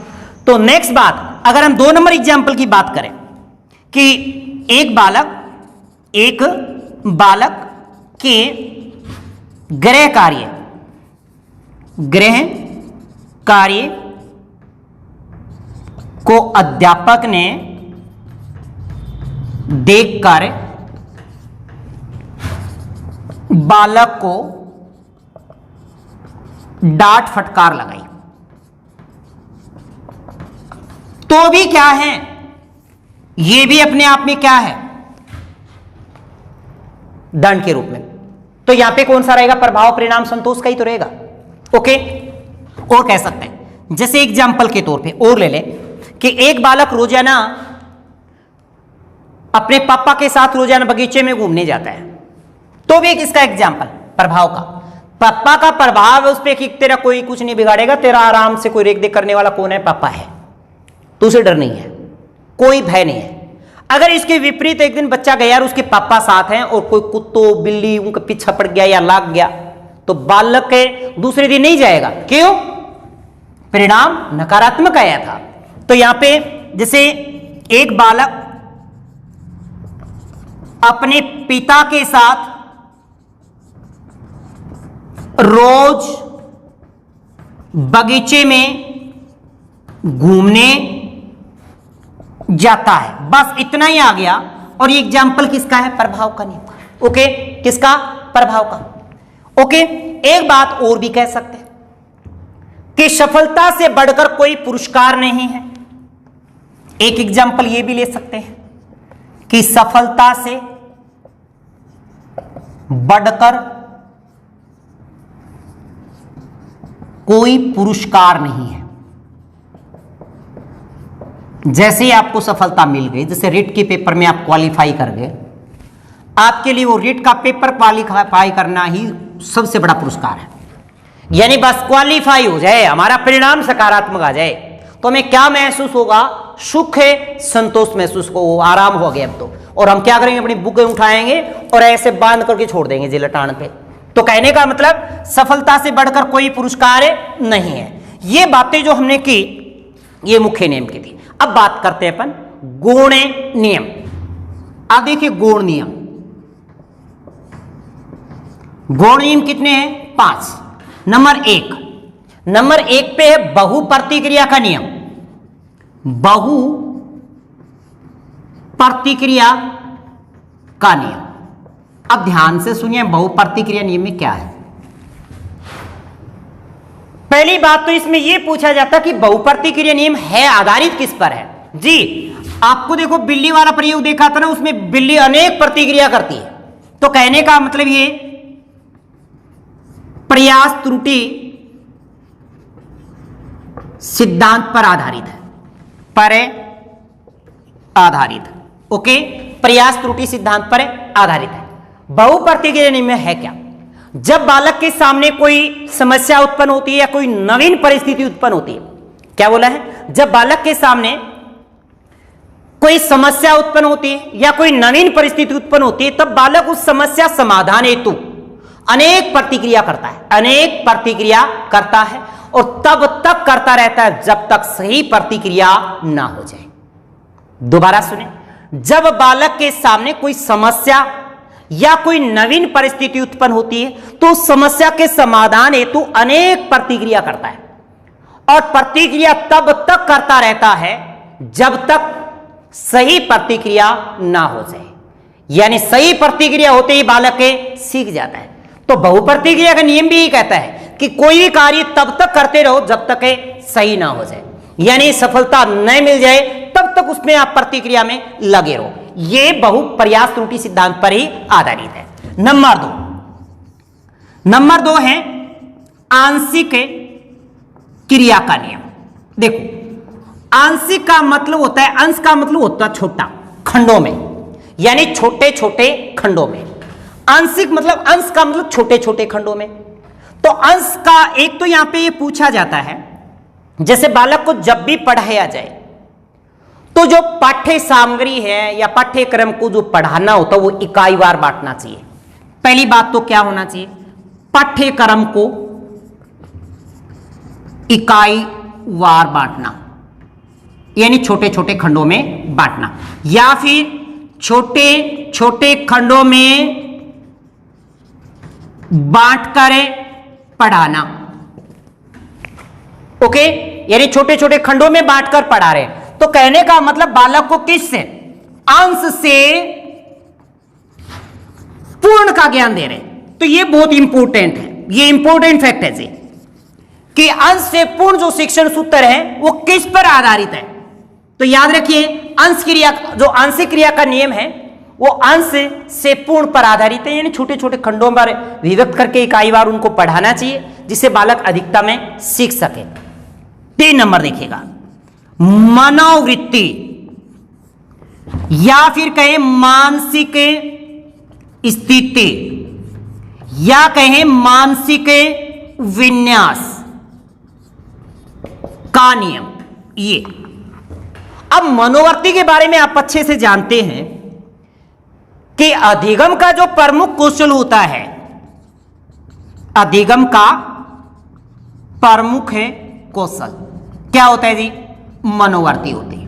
तो नेक्स्ट बात, अगर हम 2 नंबर एग्जाम्पल की बात करें कि एक बालक के गृह कार्य को अध्यापक ने देखकर बालक को डांट फटकार लगाई, तो भी क्या है, यह भी अपने आप में क्या है, दंड के रूप में। तो यहां पे कौन सा रहेगा, प्रभाव, परिणाम, संतोष का ही तो रहेगा। ओके, और कह सकते हैं जैसे एग्जाम्पल के तौर पे और ले ले कि एक बालक रोजाना अपने पापा के साथ रोजाना बगीचे में घूमने जाता है, तो भी किसका एग्जाम्पल, प्रभाव का। पापा का प्रभाव है उस पर कि तेरा कोई कुछ नहीं बिगाड़ेगा, तेरा आराम से कोई रेख देख करने वाला कौन है, पापा है, तो उसे डर नहीं है, कोई भय नहीं है। अगर इसके विपरीत एक दिन बच्चा गया और उसके पापा साथ हैं और कोई कुत्तो बिल्ली उनका पीछा पड़ गया या लाग गया तो बालक के दूसरे दिन नहीं जाएगा। क्यों, परिणाम नकारात्मक आया था। तो यहां पे जैसे एक बालक अपने पिता के साथ रोज बगीचे में घूमने जाता है, बस इतना ही आ गया। और ये एग्जाम्पल किसका है, प्रभाव का नियम। ओके, किसका, प्रभाव का। ओके, एक बात और भी कह सकते हैं कि सफलता से बढ़कर कोई पुरस्कार नहीं है। एक एग्जाम्पल ये भी ले सकते हैं कि सफलता से बढ़कर कोई पुरस्कार नहीं है। जैसे ही आपको सफलता मिल गई, जैसे रिट के पेपर में आप क्वालिफाई कर गए, आपके लिए वो रिट का पेपर क्वालिफाई करना ही सबसे बड़ा पुरस्कार है। यानी बस क्वालिफाई हो जाए, हमारा परिणाम सकारात्मक आ जाए तो हमें क्या महसूस होगा, सुख है, संतोष महसूस हो, आराम हो गया अब तो। और हम क्या करेंगे, अपनी बुकें उठाएंगे और ऐसे बांध करके छोड़ देंगे जिलटान पे। तो कहने का मतलब सफलता से बढ़कर कोई पुरस्कार नहीं है। ये बातें जो हमने की ये मुख्य नियम की थी। अब बात करते हैं अपन गौण नियम। अब देखिए गौण नियम, गौण नियम कितने हैं? 5। नंबर एक पे है बहु प्रतिक्रिया का नियम। बहु प्रतिक्रिया का नियम। अब ध्यान से सुनिए बहु प्रतिक्रिया नियम में क्या है। पहली बात तो इसमें यह पूछा जाता कि बहु प्रतिक्रिया नियम है आधारित किस पर है? जी आपको देखो बिल्ली वाला प्रयोग देखा था ना, उसमें बिल्ली अनेक प्रतिक्रिया करती है, तो कहने का मतलब ये प्रयास त्रुटि सिद्धांत पर आधारित है। पर आधारित, ओके, प्रयास त्रुटि सिद्धांत पर आधारित है। बहु प्रतिक्रिया नियम में है क्या? जब बालक के सामने कोई समस्या उत्पन्न होती है या कोई नवीन परिस्थिति उत्पन्न होती है, क्या बोला है? जब बालक के सामने कोई समस्या उत्पन्न होती है या कोई नवीन परिस्थिति उत्पन्न होती है, तब बालक उस समस्या समाधान हेतु अनेक प्रतिक्रिया करता है और तब तक करता रहता है जब तक सही प्रतिक्रिया ना हो जाए। दोबारा सुने, जब बालक के सामने कोई समस्या या कोई नवीन परिस्थिति उत्पन्न होती है तो उस समस्या के समाधान हेतु अनेक प्रतिक्रिया करता है और प्रतिक्रिया तब तक करता रहता है जब तक सही प्रतिक्रिया ना हो जाए। यानी सही प्रतिक्रिया होते ही बालक के सीख जाता है। तो बहु प्रतिक्रिया का नियम भी यही कहता है कि कोई भी कार्य तब तक करते रहो जब तक सही ना हो जाए, यानी सफलता न मिल जाए तब तक उसमें आप प्रतिक्रिया में लगे रहो। यह बहु प्रयास त्रुटि सिद्धांत पर ही आधारित है। नंबर दो है आंशिक क्रिया का नियम। देखो आंशिक का मतलब होता है, अंश का मतलब होता है छोटा, खंडों में, यानी छोटे छोटे खंडों में। आंशिक मतलब अंश का मतलब छोटे छोटे खंडों में। तो अंश का एक तो यहां पे ये पूछा जाता है, जैसे बालक को जब भी पढ़ाया जाए तो जो पाठ्य सामग्री है या पाठ्यक्रम को जो पढ़ाना होता है वो इकाईवार बांटना चाहिए। पहली बात तो क्या होना चाहिए? पाठ्यक्रम को इकाईवार बांटना, यानी छोटे छोटे खंडों में बांटना, या फिर छोटे छोटे खंडों में बांटकर पढ़ाना। ओके, यानी छोटे छोटे खंडों में बांटकर पढ़ा रहे हैं। तो कहने का मतलब बालक को किस से? अंश से पूर्ण का ज्ञान दे रहे हैं। तो यह बहुत इंपॉर्टेंट है, यह इंपॉर्टेंट फैक्ट है जी कि अंश से पूर्ण जो शिक्षण सूत्र है वो किस पर आधारित है। तो याद रखिए अंश क्रिया, जो आंशिक क्रिया का नियम है वो अंश से पूर्ण पर आधारित है, यानी छोटे छोटे खंडों पर विभक्त करके इकाईवार उनको पढ़ाना चाहिए जिससे बालक अधिकता में सीख सके। 3 नंबर देखिएगा, मनोवृत्ति या फिर कहें मानसिक स्थिति या कहें मानसिक विन्यास का नियम। ये अब मनोवृत्ति के बारे में आप अच्छे से जानते हैं कि अधिगम का जो प्रमुख कौशल होता है, अधिगम का प्रमुख है कौशल क्या होता है जी? मनोवृत्ति होती है।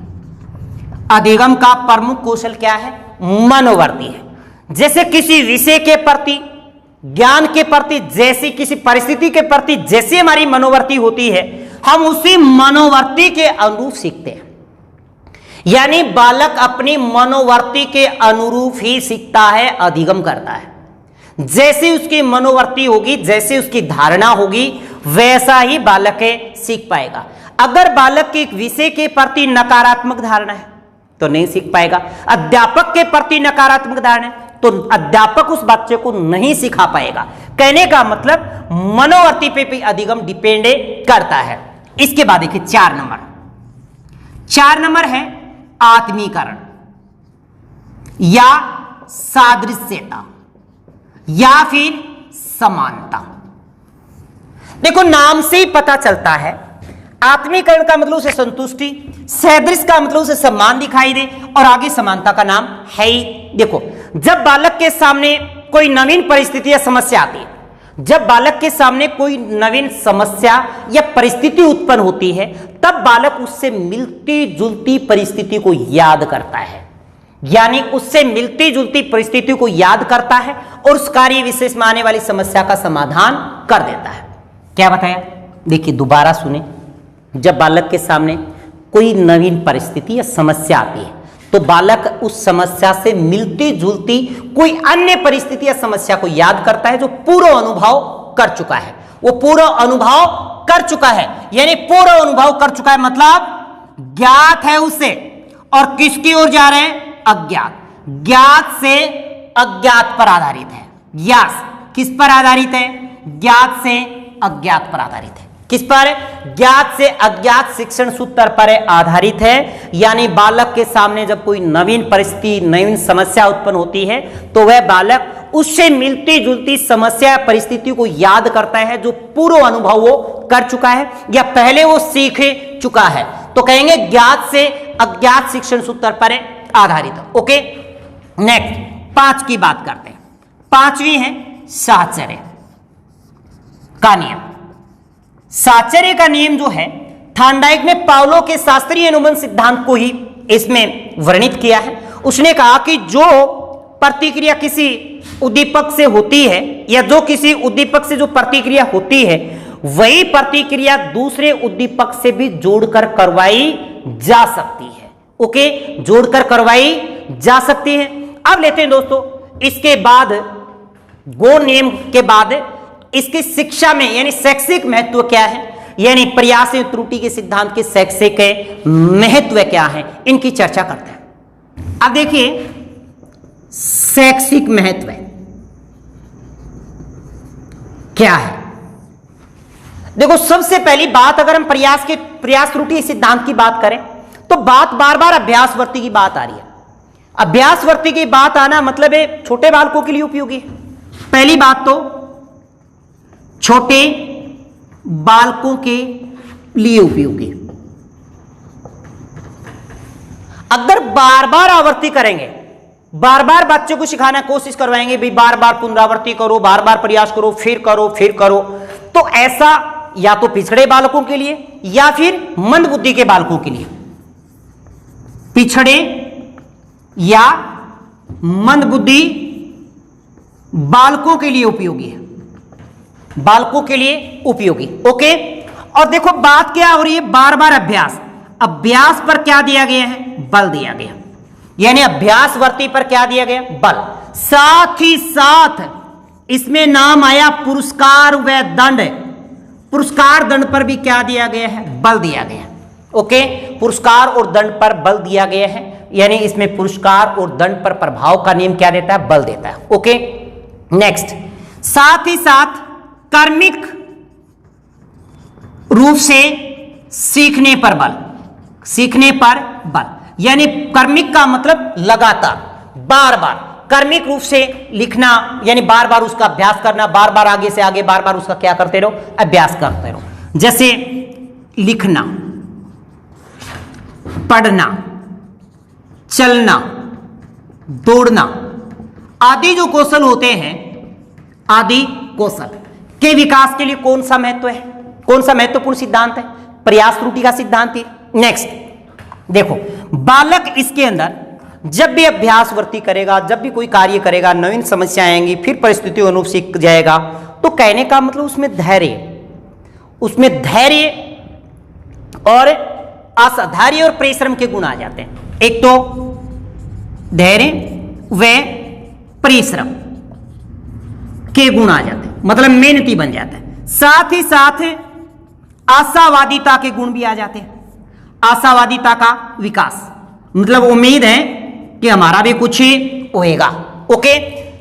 अधिगम का प्रमुख कौशल क्या है? मनोवृत्ति है। जैसे किसी विषय के प्रति, ज्ञान के प्रति, जैसी किसी परिस्थिति के प्रति जैसी हमारी मनोवृत्ति होती है, हम उसी मनोवृत्ति के अनुरूप सीखते हैं। यानी बालक अपनी मनोवृत्ति के अनुरूप ही सीखता है, अधिगम करता है। जैसी उसकी मनोवृत्ति होगी, जैसी उसकी धारणा होगी, वैसा ही बालक सीख पाएगा। अगर बालक के विषय के प्रति नकारात्मक धारणा है तो नहीं सीख पाएगा। अध्यापक के प्रति नकारात्मक धारणा है तो अध्यापक उस बच्चे को नहीं सिखा पाएगा। कहने का मतलब मनोवृत्ति पे भी अधिगम डिपेंड करता है। इसके बाद देखिए 4 नंबर है आत्मीकरण या सादृश्यता या फिर समानता। देखो नाम से ही पता चलता है, आत्मीकरण का मतलब उसे संतुष्टि, सदृश का मतलब उसे सम्मान दिखाई दे और आगे समानता का नाम है ही। देखो जब बालक के सामने कोई नवीन परिस्थिति या समस्या आती है, जब बालक के सामने कोई नवीन समस्या या परिस्थिति उत्पन्न होती है, तब बालक उससे मिलती जुलती परिस्थिति को याद करता है। यानी उससे मिलती जुलती परिस्थिति को याद करता है और उस कार्य विशेष में आने वाली समस्या का समाधान कर देता है। क्या बताया? देखिए दोबारा सुने। जब बालक के सामने कोई नवीन परिस्थिति या समस्या आती है तो बालक उस समस्या से मिलती जुलती कोई अन्य परिस्थिति या समस्या को याद करता है जो पूर्व अनुभव कर चुका है। वो पूर्व अनुभव कर चुका है, यानी पूर्व अनुभव कर चुका है मतलब ज्ञात है उसे, और किसकी ओर जा रहे हैं? अज्ञात। ज्ञात से अज्ञात पर आधारित है। यस, किस पर आधारित है? ज्ञात से अज्ञात पर आधारित है। किस पर? ज्ञात से अज्ञात शिक्षण सूत्र पर आधारित है। यानी बालक के सामने जब कोई नवीन परिस्थिति, नवीन समस्या उत्पन्न होती है तो वह बालक उससे मिलती जुलती समस्या परिस्थिति को याद करता है जो पूर्व अनुभव वो कर चुका है या पहले वो सीख चुका है। तो कहेंगे ज्ञात से अज्ञात शिक्षण सूत्र पर आधारित है। ओके, नेक्स्ट 5 की बात करते हैं। 5वीं है साहचर्य का नियम। साहचर्य का नियम जो है थार्नडाइक ने पावलो के शास्त्रीय अनुबंध सिद्धांत को ही इसमें वर्णित किया है। उसने कहा कि जो प्रतिक्रिया किसी उद्दीपक से होती है या जो किसी उद्दीपक से जो प्रतिक्रिया होती है वही प्रतिक्रिया दूसरे उद्दीपक से भी जोड़कर करवाई जा सकती है। ओके, जोड़कर करवाई जा सकती है। अब लेते हैं दोस्तों इसके बाद गौण नियम के बाद इसकी शिक्षा में यानी शैक्षिक महत्व क्या है, यानी प्रयास एवं त्रुटि के सिद्धांत के शैक्षिक महत्व क्या है, इनकी चर्चा करते हैं। अब देखिए शैक्षिक महत्व क्या है। देखो सबसे पहली बात, अगर हम प्रयास त्रुटि सिद्धांत की बात करें तो बात बार बार अभ्यासवर्ती की बात आ रही है। अभ्यासवर्ती की बात आना मतलब है छोटे बालकों के लिए उपयोगी है। पहली बात तो छोटे बालकों के लिए उपयोगी। अगर बार बार आवर्ती करेंगे, बार बार बच्चों को सिखाना कोशिश करवाएंगे, भाई बार बार पुनरावृत्ति करो, बार बार प्रयास करो, फिर करो, तो ऐसा या तो पिछड़े बालकों के लिए या फिर मंद बुद्धि के बालकों के लिए, पिछड़े या मंद बुद्धि बालकों के लिए उपयोगी है, बालकों के लिए उपयोगी। ओके, और देखो बात क्या हो रही है, बार बार अभ्यास पर क्या दिया गया है? बल दिया गया, यानी अभ्यासवर्ती पर क्या दिया गया? बल। साथ ही साथ इसमें नाम आया पुरस्कार व दंड। पुरस्कार दंड पर भी क्या दिया गया है? बल दिया गया। ओके, पुरस्कार और दंड पर बल दिया गया है, यानी इसमें पुरस्कार और दंड पर प्रभाव का नियम क्या देता है? बल देता है। ओके, नेक्स्ट, साथ ही साथ कर्मिक रूप से सीखने पर बल, सीखने पर बल, यानी कर्मिक का मतलब लगातार, बार बार कर्मिक रूप से लिखना, यानी बार बार उसका अभ्यास करना, बार बार आगे से आगे बार बार उसका क्या करते रहो? अभ्यास करते रहो। जैसे लिखना, पढ़ना, चलना, दौड़ना आदि जो कौशल होते हैं, आदि कौशल के विकास के लिए कौन सा महत्व है, कौन सा महत्वपूर्ण सिद्धांत है? प्रयास त्रुटि का सिद्धांत है। नेक्स्ट देखो, बालक इसके अंदर जब भी अभ्यासवर्ती करेगा, जब भी कोई कार्य करेगा, नवीन समस्याएं आएंगी, फिर परिस्थितियों अनुरूप सीख जाएगा, तो कहने का मतलब उसमें धैर्य और असाध्य और परिश्रम के गुण आ जाते हैं। एक तो धैर्य व परिश्रम के गुण आ जाते हैं, मतलब मेहनती बन जाता है। साथ ही साथ आशावादिता के गुण भी आ जाते हैं। आशावादिता का विकास मतलब उम्मीद है कि हमारा भी कुछ ही होएगा। ओके,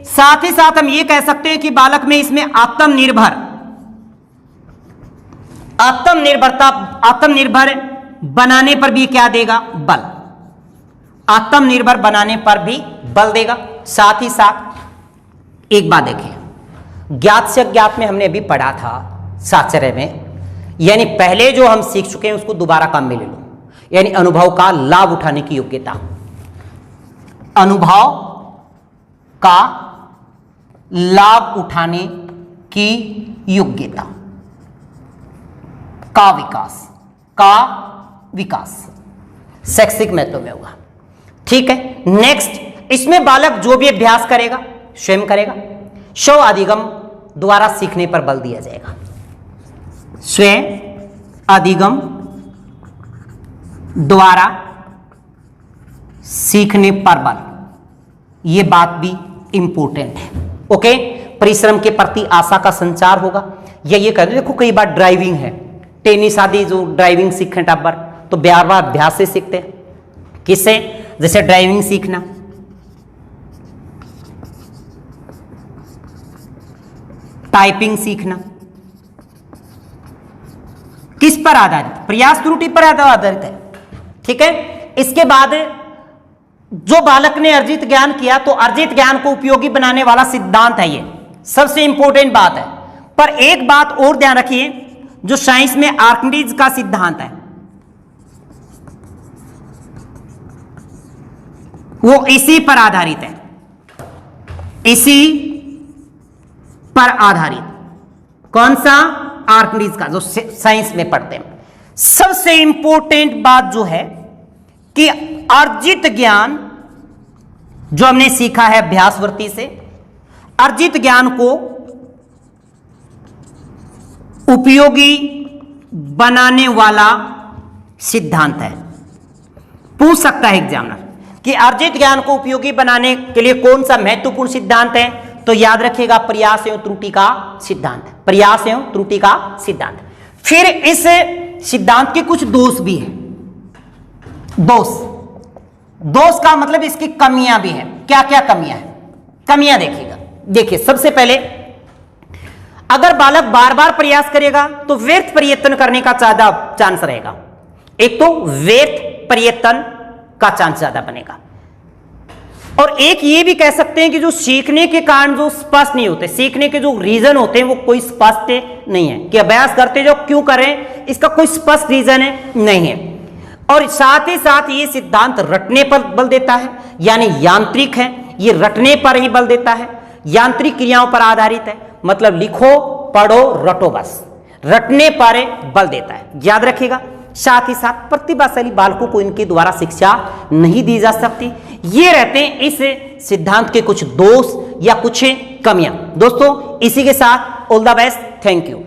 साथ ही साथ हम ये कह सकते हैं कि बालक में इसमें आत्मनिर्भर बनाने पर भी क्या देगा? बल। आत्मनिर्भर बनाने पर भी बल देगा। साथ ही साथ एक बात देखिए, ज्ञात से अज्ञात में हमने अभी पढ़ा था साहचर्य में, यानी पहले जो हम सीख चुके हैं उसको दोबारा काम में ले लो, यानी अनुभव का लाभ उठाने की योग्यता, अनुभव का लाभ उठाने की योग्यता का विकास शैक्षिक महत्व में होगा। ठीक है। नेक्स्ट, इसमें बालक जो भी अभ्यास करेगा स्वयं करेगा। स्व अधिगम द्वारा सीखने पर बल दिया जाएगा। स्व अधिगम द्वारा सीखने पर बल, यह बात भी इंपॉर्टेंट है। ओके, परिश्रम के प्रति आशा का संचार होगा। या ये कहते देखो कई बार ड्राइविंग है, टेनिस आदि जो ड्राइविंग सीखे टब्बर तो बार बार अभ्यास से सीखते हैं। किससे? जैसे ड्राइविंग सीखना, टाइपिंग सीखना, किस पर आधारित? प्रयास त्रुटि पर आधारित है। ठीक है। इसके बाद जो बालक ने अर्जित ज्ञान किया तो अर्जित ज्ञान को उपयोगी बनाने वाला सिद्धांत है, ये सबसे इंपॉर्टेंट बात है। पर एक बात और ध्यान रखिए, जो साइंस में आर्किमिडीज का सिद्धांत है वो इसी पर आधारित है, इसी पर आधारित। कौन सा? आर्किमिडीज का, जो साइंस में पढ़ते हैं। सबसे इंपॉर्टेंट बात जो है कि अर्जित ज्ञान जो हमने सीखा है अभ्यासवर्ती से, अर्जित ज्ञान को उपयोगी बनाने वाला सिद्धांत है। पूछ सकता है एग्जामिनर कि अर्जित ज्ञान को उपयोगी बनाने के लिए कौन सा महत्वपूर्ण सिद्धांत है, तो याद रखिएगा प्रयास एवं त्रुटि का सिद्धांत, प्रयास एवं त्रुटि का सिद्धांत। फिर इस सिद्धांत के कुछ दोष भी हैं। दोष का मतलब इसकी कमियां भी हैं। क्या क्या कमियां हैं? कमियां देखिएगा। देखिए, सबसे पहले अगर बालक बार बार प्रयास करेगा तो व्यर्थ प्रयत्न करने का ज्यादा चांस रहेगा। एक तो व्यर्थ प्रयत्न का चांस ज्यादा बनेगा, और एक ये भी कह सकते हैं कि जो सीखने के कारण जो स्पष्ट नहीं होते, सीखने के जो रीजन होते हैं वो कोई स्पष्ट नहीं है कि अभ्यास करते जो क्यों करें, इसका कोई स्पष्ट रीजन है नहीं है। और साथ ही साथ ये सिद्धांत रटने पर बल देता है, यानी यांत्रिक है, ये रटने पर ही बल देता है, यांत्रिक क्रियाओं पर आधारित है। मतलब लिखो, पढ़ो, रटो, बस रटने पर बल देता है, याद रखिएगा। साथ ही साथ प्रतिभाशाली बालकों को इनके द्वारा शिक्षा नहीं दी जा सकती। ये रहते हैं इस सिद्धांत के कुछ दोष या कुछ कमियां। दोस्तों, इसी के साथ all the best, thank you.